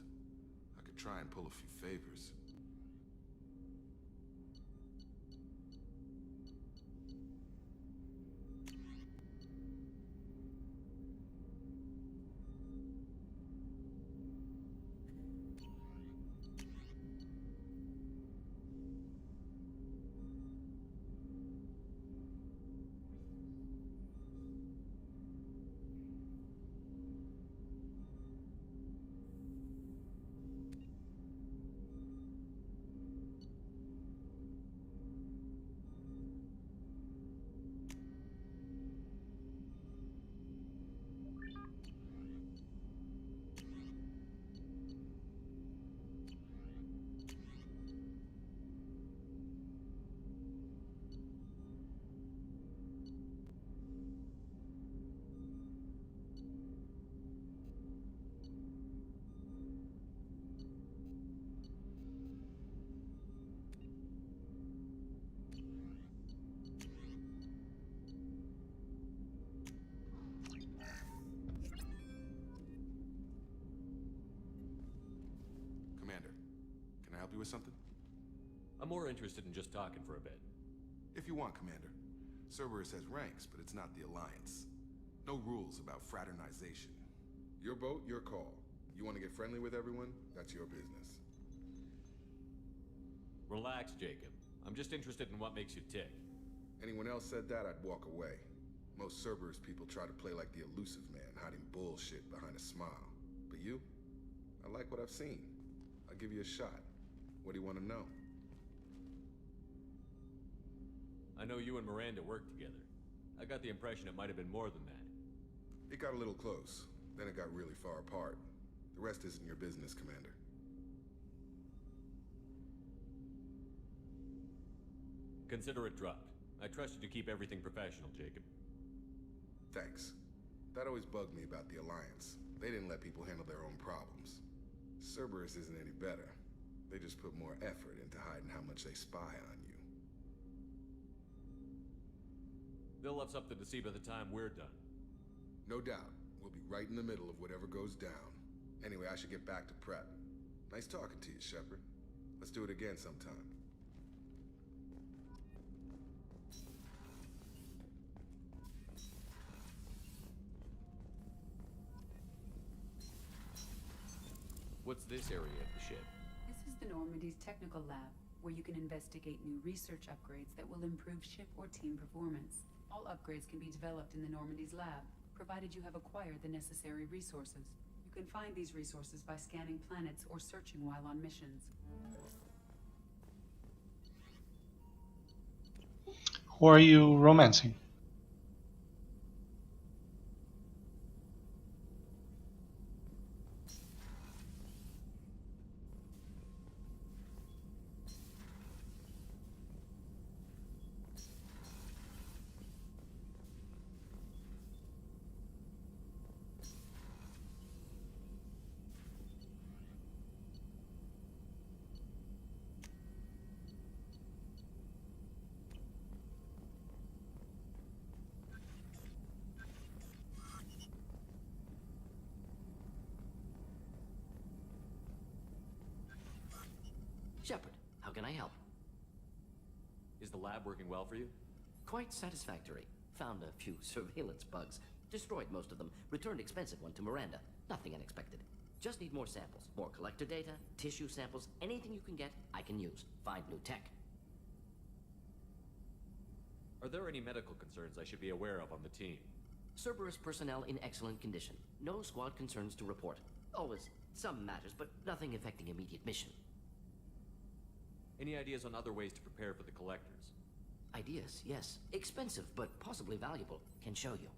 I could try and pull a few favors. help you with something? I'm more interested in just talking for a bit. If you want, Commander. Cerberus has ranks, but it's not the Alliance. No rules about fraternization. Your boat, your call. You want to get friendly with everyone? That's your business. Relax, Jacob. I'm just interested in what makes you tick. Anyone else said that, I'd walk away. Most Cerberus people try to play like the elusive man, hiding bullshit behind a smile. But you? I like what I've seen. I'll give you a shot. What do you want to know? I know you and Miranda worked together. I got the impression it might have been more than that. It got a little close. Then it got really far apart. The rest isn't your business, Commander. Consider it dropped. I trust you to keep everything professional, Jacob. Thanks. That always bugged me about the Alliance. They didn't let people handle their own problems. Cerberus isn't any better. They just put more effort into hiding how much they spy on you. They'll have something to see by the time we're done. No doubt. We'll be right in the middle of whatever goes down. Anyway, I should get back to prep. Nice talking to you, Shepard. Let's do it again sometime. What's this area of the ship? This is the Normandy's technical lab, where you can investigate new research upgrades that will improve ship or team performance. All upgrades can be developed in the Normandy's lab, provided you have acquired the necessary resources. You can find these resources by scanning planets or searching while on missions. Who are you romancing? Shepard, how can I help? Is the lab working well for you? Quite satisfactory. Found a few surveillance bugs. Destroyed most of them. Returned expensive one to Miranda. Nothing unexpected. Just need more samples. More collector data, tissue samples, anything you can get, I can use. Find new tech. Are there any medical concerns I should be aware of on the team? Cerberus personnel in excellent condition. No squad concerns to report. Always some matters, but nothing affecting immediate mission. Any ideas on other ways to prepare for the collectors? Ideas, yes. Expensive, but possibly valuable. Can show you.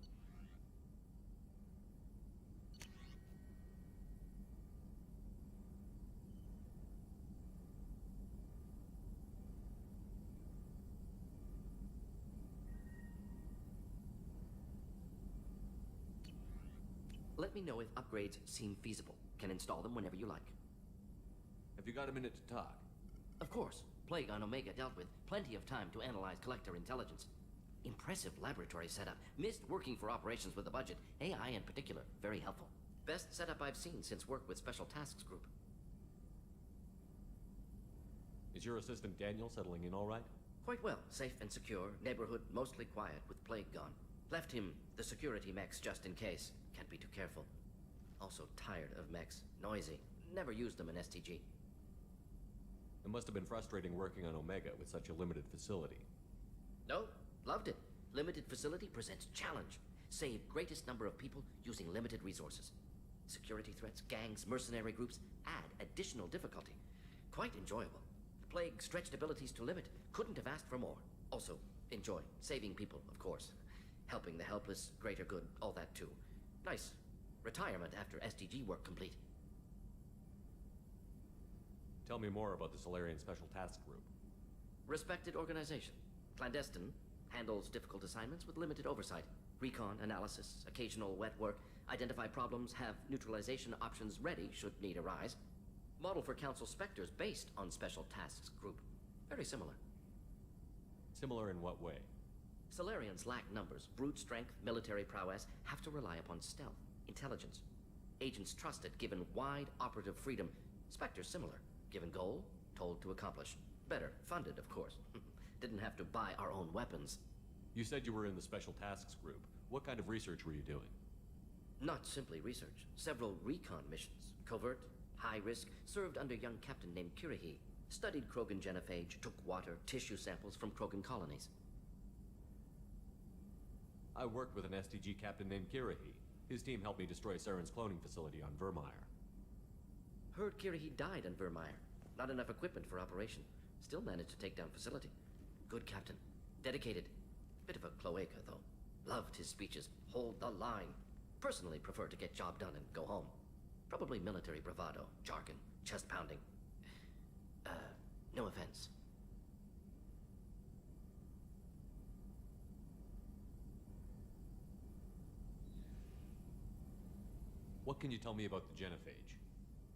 Let me know if upgrades seem feasible. Can install them whenever you like. Have you got a minute to talk? Of course. Plague on Omega dealt with. Plenty of time to analyze collector intelligence. Impressive laboratory setup. Missed working for operations with a budget. AI in particular. Very helpful. Best setup I've seen since work with Special Tasks Group. Is your assistant Daniel settling in all right? Quite well. Safe and secure. Neighborhood mostly quiet with Plague gone. Left him the security mechs just in case. Can't be too careful. Also tired of mechs. Noisy. Never used them in STG. It must have been frustrating working on Omega with such a limited facility. No, loved it. Limited facility presents challenge. Save greatest number of people using limited resources. Security threats, gangs, mercenary groups add additional difficulty. Quite enjoyable. Plague stretched abilities to limit. Couldn't have asked for more. Also, enjoy. Saving people, of course. Helping the helpless, greater good, all that too. Nice. Retirement after SDG work complete. Tell me more about the Solarian Special Task Group. Respected organization. Clandestine. Handles difficult assignments with limited oversight. Recon, analysis, occasional wet work. Identify problems, have neutralization options ready should need arise. Model for Council Spectres based on Special Tasks Group. Very similar. Similar in what way? Solarians lack numbers, brute strength, military prowess, have to rely upon stealth, intelligence. Agents trusted given wide operative freedom. Spectres similar. Given goal, told to accomplish. Better funded, of course. Didn't have to buy our own weapons. You said you were in the Special Tasks Group. What kind of research were you doing? Not simply research. Several recon missions. Covert, high risk, served under a young captain named Kirihi. Studied Krogan genophage, took water, tissue samples from Krogan colonies. I worked with an STG captain named Kirihi. His team helped me destroy Saren's cloning facility on Vermeer. Heard Kirihi died on Vermeer. Not enough equipment for operation. Still managed to take down facility. Good captain. Dedicated. Bit of a cloaca, though. Loved his speeches. Hold the line. Personally preferred to get job done and go home. Probably military bravado, jargon, chest pounding. No offense. What can you tell me about the genophage?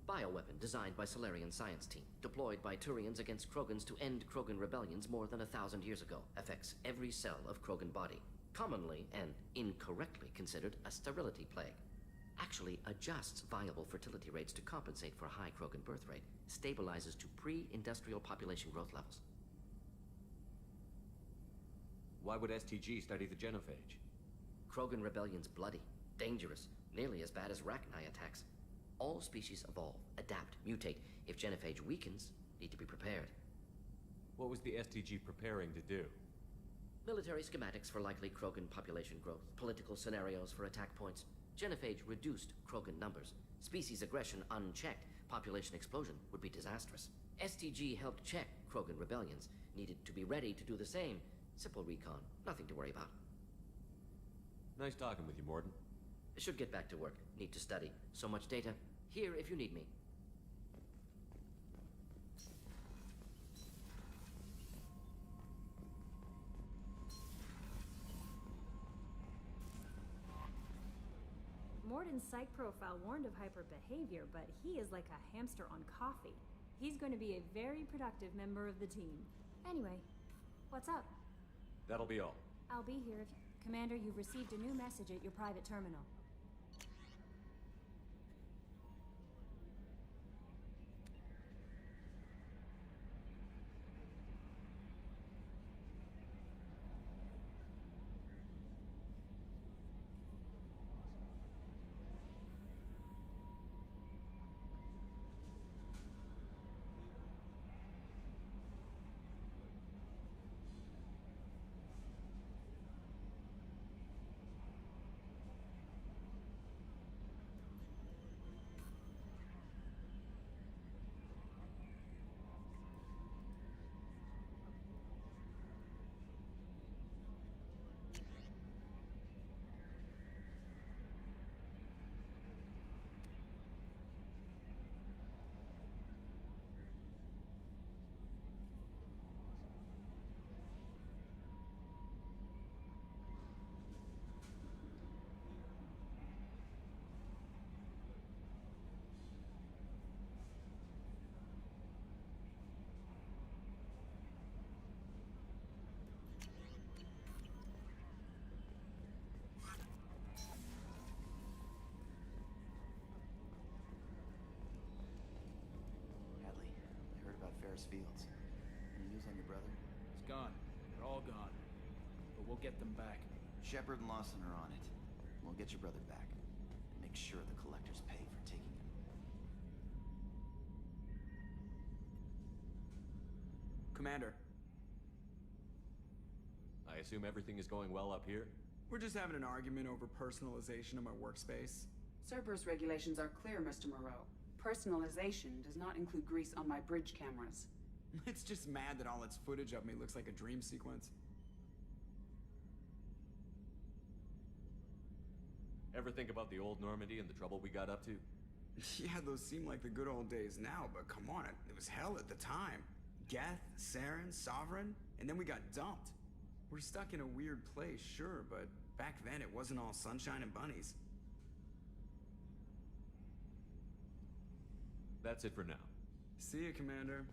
Bioweapon designed by Solarian science team. Deployed by Turians against Krogans to end Krogan rebellions more than 1,000 years ago. Affects every cell of Krogan body. Commonly and incorrectly considered a sterility plague. Actually adjusts viable fertility rates to compensate for a high Krogan birth rate. Stabilizes to pre-industrial population growth levels. Why would STG study the genophage? Krogan rebellion's bloody, dangerous, nearly as bad as Rachni attacks. All species evolve, adapt, mutate. If genophage weakens, need to be prepared. What was the STG preparing to do? Military schematics for likely Krogan population growth, political scenarios for attack points. Genophage reduced Krogan numbers. Species aggression unchecked, population explosion would be disastrous. STG helped check Krogan rebellions. Needed to be ready to do the same. Simple recon, nothing to worry about. Nice talking with you, Mordin. Should get back to work. Need to study. So much data. Here if you need me. Mordin's psych profile warned of hyperbehavior, but he is like a hamster on coffee. He's going to be a very productive member of the team. Anyway, what's up? That'll be all. I'll be here if... Commander, you've received a new message at your private terminal. Ferris Fields. Any news on your brother? He's gone. They're all gone. But we'll get them back. Shepard and Lawson are on it. We'll get your brother back. Make sure the collectors pay for taking him. Commander. I assume everything is going well up here? We're just having an argument over personalization of my workspace. Cerberus regulations are clear, Mr. Moreau. Personalization does not include grease on my bridge cameras. It's just mad that all its footage of me looks like a dream sequence. Ever think about the old Normandy and the trouble we got up to? Yeah, those seem like the good old days now, but come on, it was hell at the time. Geth, Saren, Sovereign, and then we got dumped. We're stuck in a weird place, sure, but back then it wasn't all sunshine and bunnies. That's it for now. See you, Commander.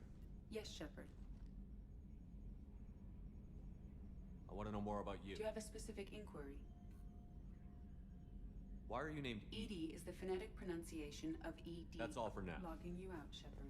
Yes, Shepard. I want to know more about you. Do you have a specific inquiry? Why are you named ED is the phonetic pronunciation of ED. That's all for now. Logging you out, Shepard.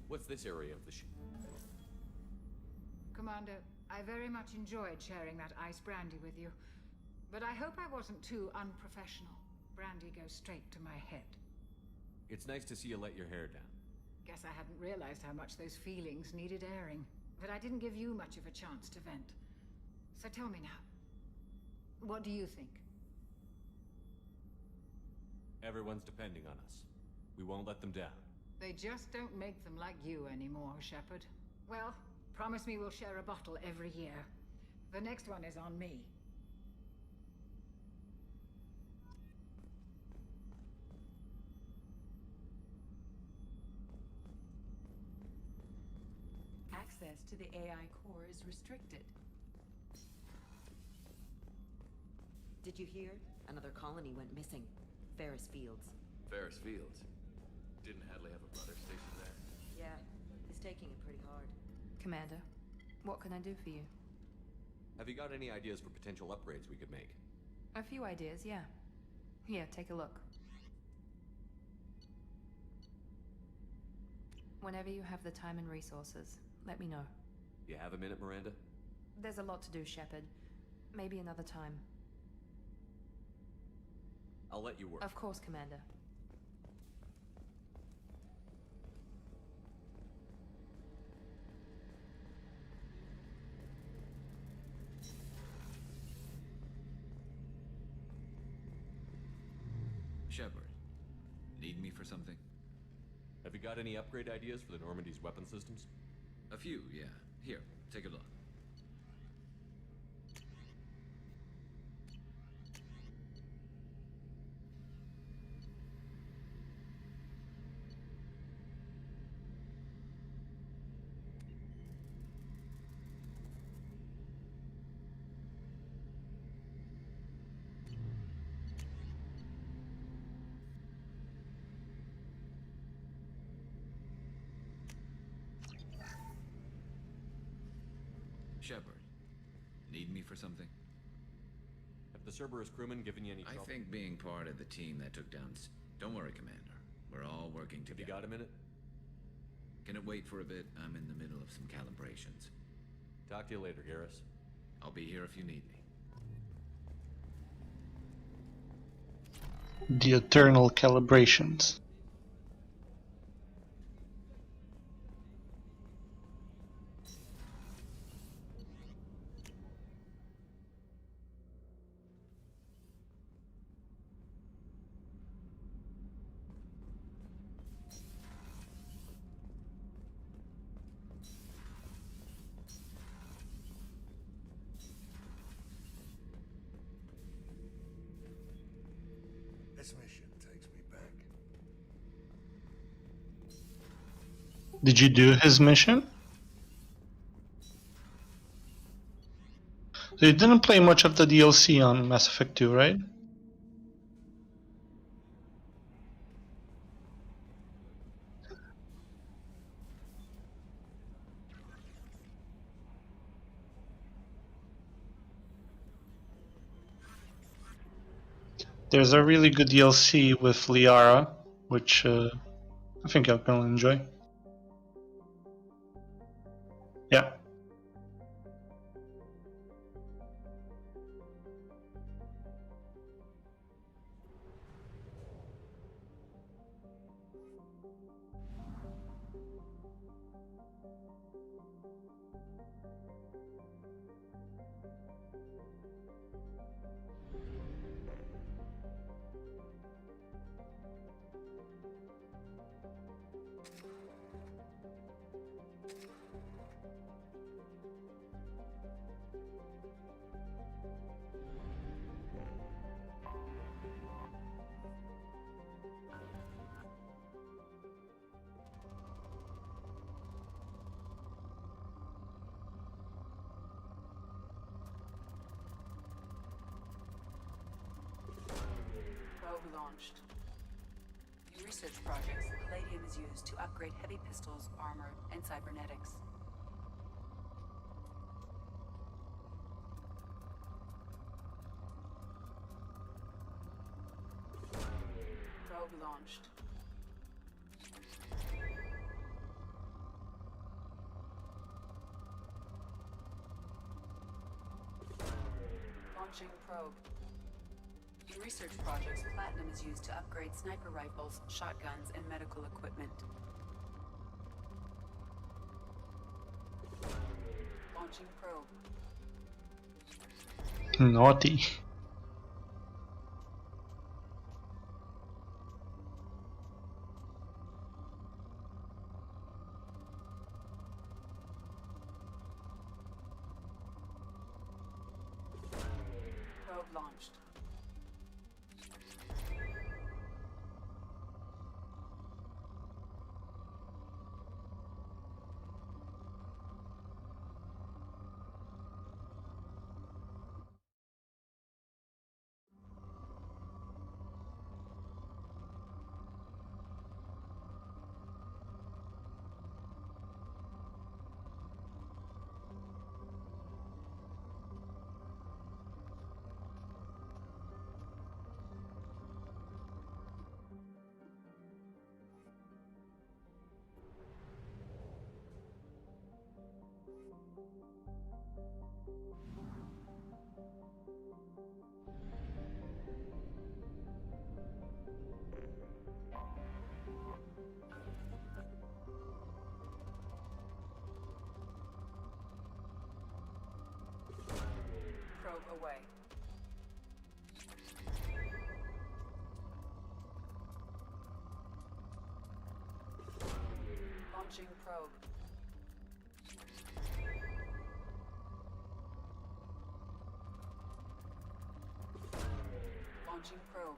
What's this area of the ship? Commander, I very much enjoyed sharing that ice brandy with you. But I hope I wasn't too unprofessional. Brandy goes straight to my head. It's nice to see you let your hair down. Guess I hadn't realized how much those feelings needed airing. But I didn't give you much of a chance to vent. So tell me now. What do you think? Everyone's depending on us. We won't let them down. They just don't make them like you anymore, Shepard. Well, promise me we'll share a bottle every year. The next one is on me. Access to the AI core is restricted. Did you hear? Another colony went missing. Ferris Fields. Ferris Fields? Didn't Hadley have a brother stationed there? Yeah, he's taking it pretty hard. Commander, what can I do for you? Have you got any ideas for potential upgrades we could make? A few ideas, yeah. Here, take a look. Whenever you have the time and resources, let me know. You have a minute, Miranda? There's a lot to do, Shepard. Maybe another time. I'll let you work. Of course, Commander. Shepard, need me for something? Have you got any upgrade ideas for the Normandy's weapon systems? A few, yeah. Here, take a look. Shepard, need me for something? Have the Cerberus crewmen given you any trouble? I think being part of the team that took down... Don't worry, Commander. We're all working together. Have you got a minute? Can it wait for a bit? I'm in the middle of some calibrations. Talk to you later, Garrus. I'll be here if you need me. The eternal calibrations. This mission takes me back. Did you do his mission? So you didn't play much of the DLC on Mass Effect 2, right? There's a really good DLC with Liara, which I think you're gonna enjoy. Yeah. Probe launched. In research projects, palladium is used to upgrade heavy pistols, armor, and cybernetics. Probe launched. Launching probe. In research projects, platinum is used to upgrade sniper rifles, shotguns, and medical equipment. Launching probe. Naughty. Probe launched. Probe away. Launching probe. Launching probe.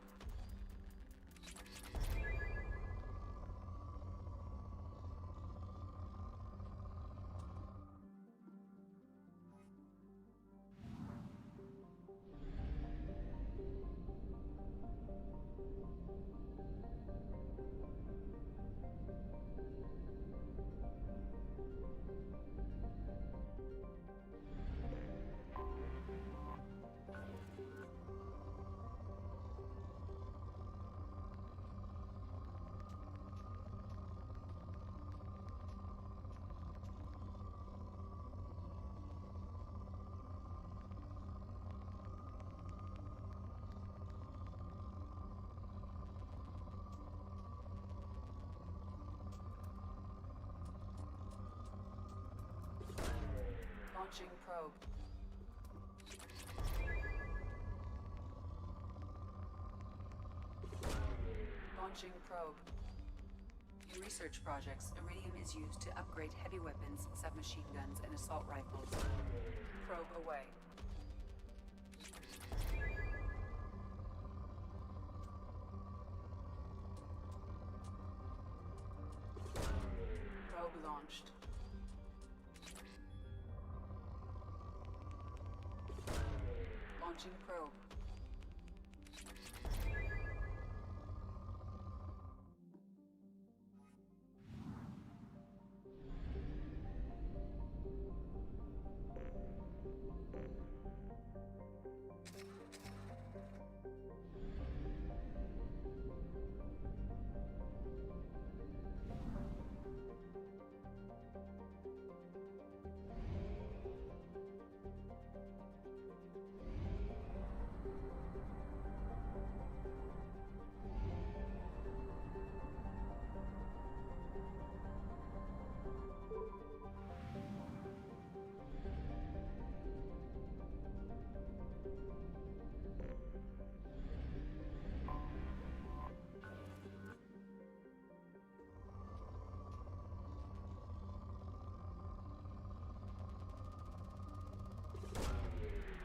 Launching probe. Launching probe. In research projects, iridium is used to upgrade heavy weapons, submachine guns, and assault rifles. Probe away. Probe launched. Launching probe.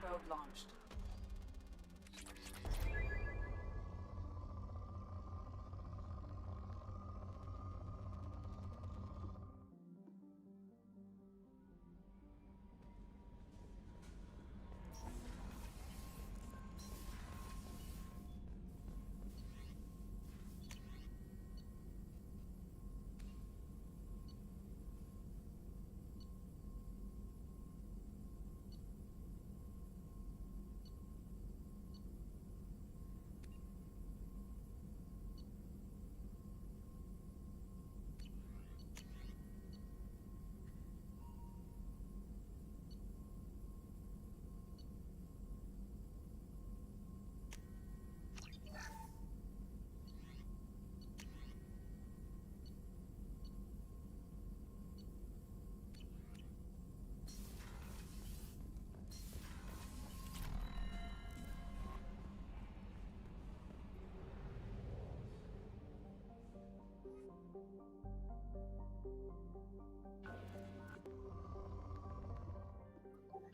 Probe launched.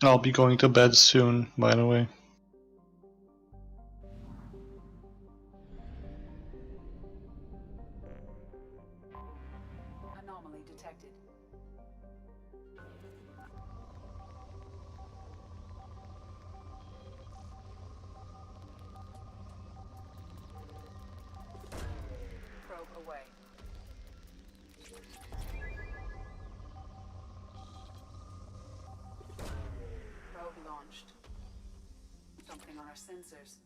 I'll be going to bed soon, by the way. Anomaly detected. Probe away. Probe launched. Something on our sensors.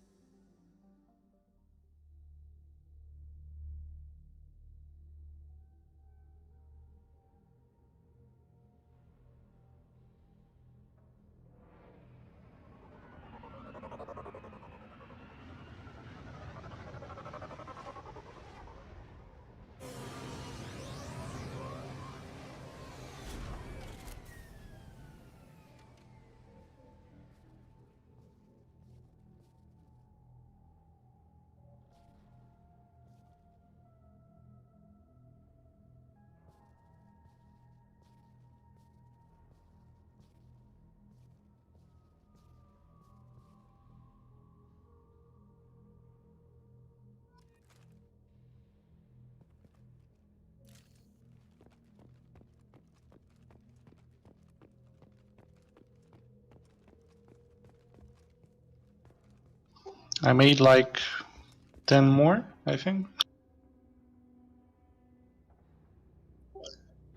I made like 10 more, I think.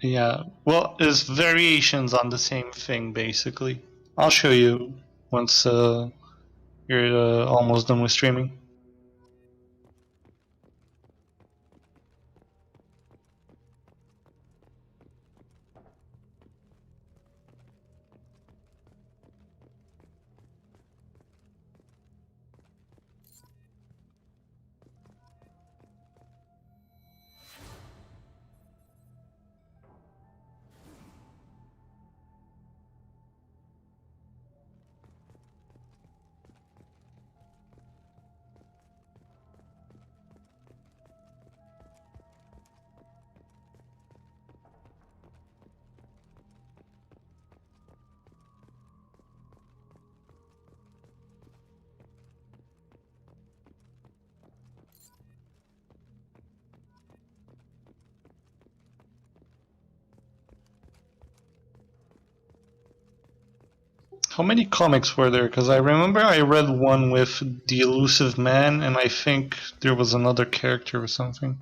Yeah, well, it's variations on the same thing, basically. I'll show you once you're almost done with streaming. How many comics were there? Because I remember I read one with the Elusive Man, and I think there was another character or something.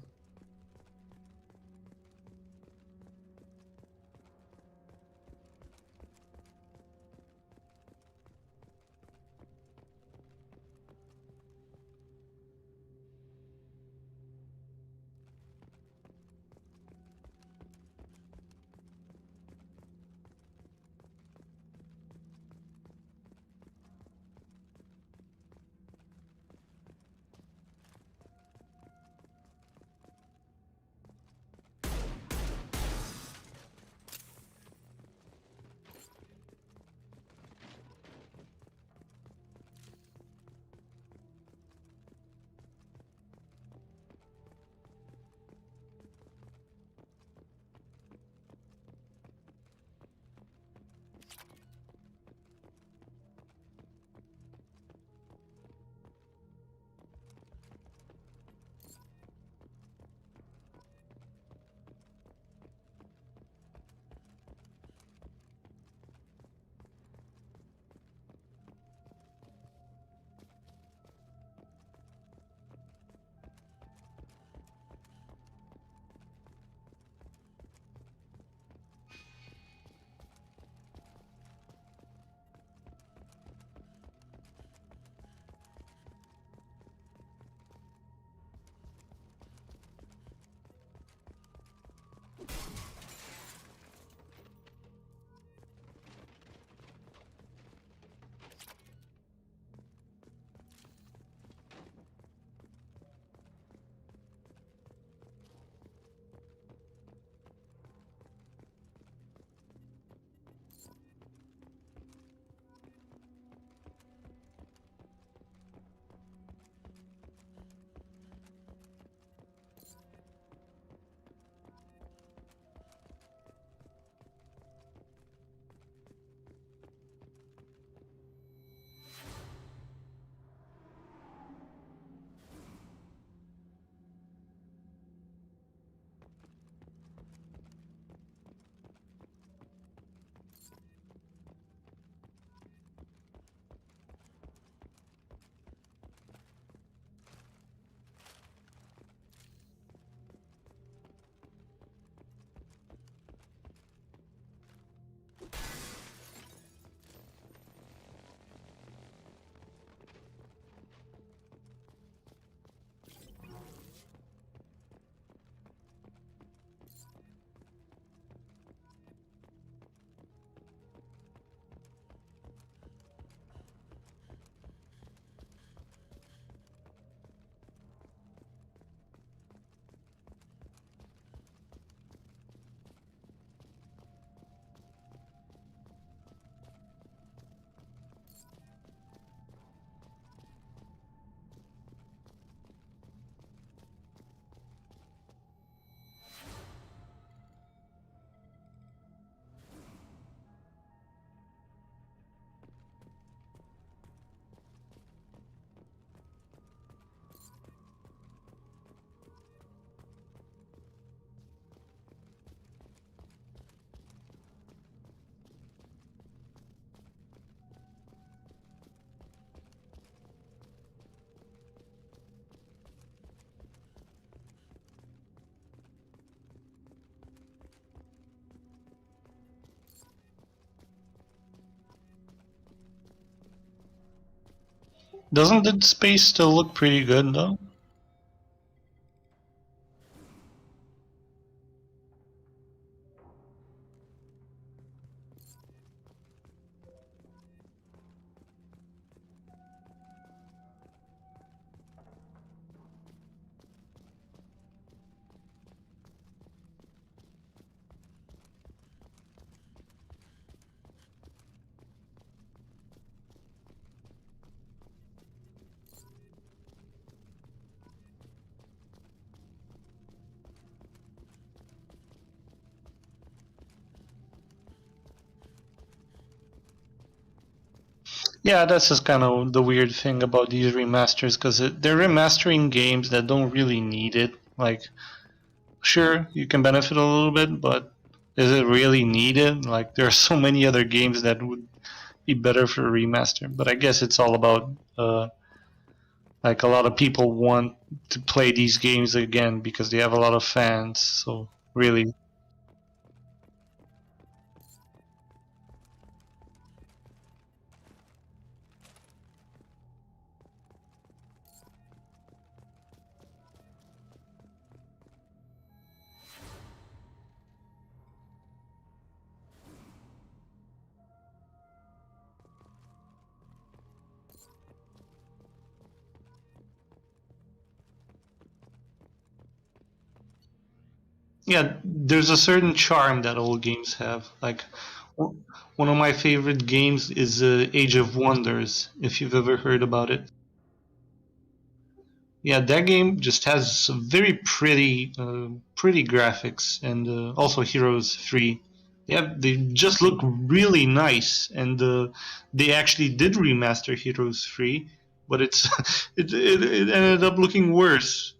Doesn't Dead Space still look pretty good though? Yeah, that's just kind of the weird thing about these remasters, because they're remastering games that don't really need it. Like, sure, you can benefit a little bit, but is it really needed? Like, there are so many other games that would be better for a remaster. But I guess it's all about, like, a lot of people want to play these games again because they have a lot of fans. So, really. Yeah, there's a certain charm that old games have. Like, one of my favorite games is Age of Wonders, if you've ever heard about it. Yeah, that game just has very pretty graphics, and also Heroes 3. They just look really nice, and they actually did remaster Heroes 3, but it ended up looking worse.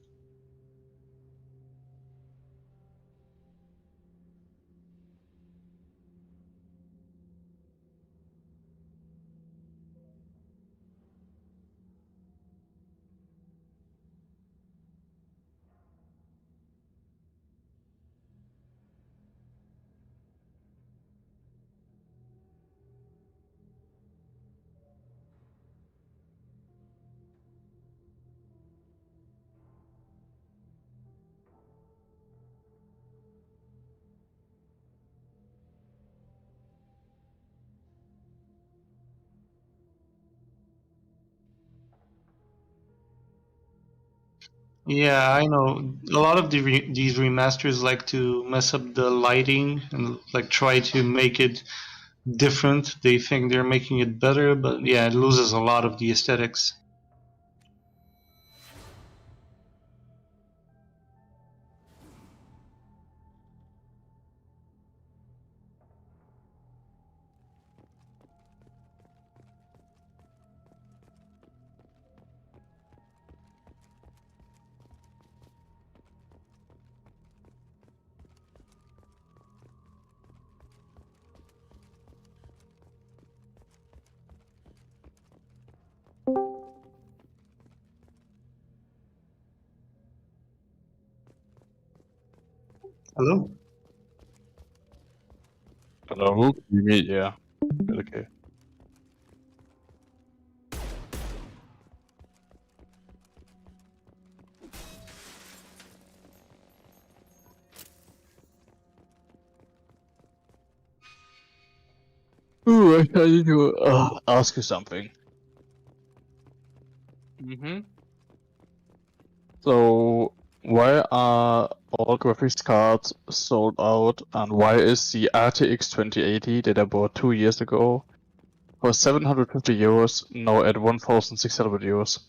Yeah, I know. A lot of these remasters like to mess up the lighting and like try to make it different. They think they're making it better, but yeah, it loses a lot of the aesthetics. Hello? Hello? You mean, yeah. Okay. Ooh, I need to ask you something. So, why are all graphics cards sold out, and why is the RTX 2080 that I bought 2 years ago for 750 euros now at 1,600 euros?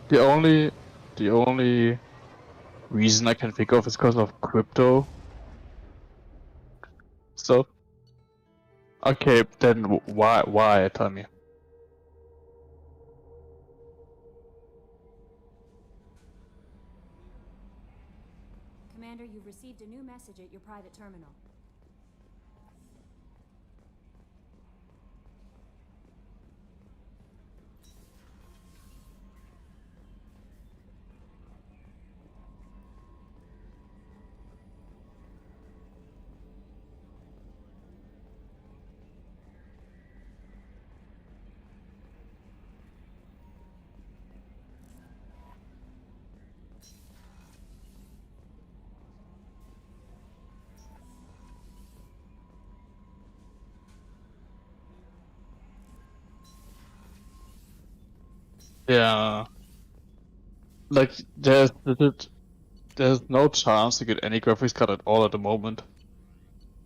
The only reason I can think of is because of crypto stuff. Okay, then why? Tell me. Commander, you've received a new message at your private terminal. Yeah. Like, there's no chance to get any graphics card at all at the moment.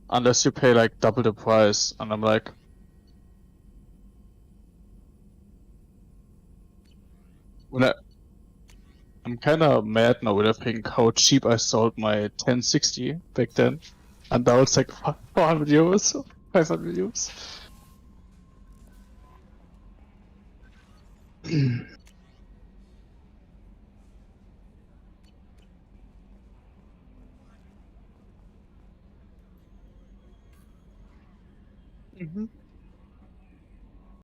Unless you pay like double the price, and I'm like... I'm kinda mad now when I think how cheap I sold my 1060 back then. And now it's like 400 euros, 500 euros. Mhm.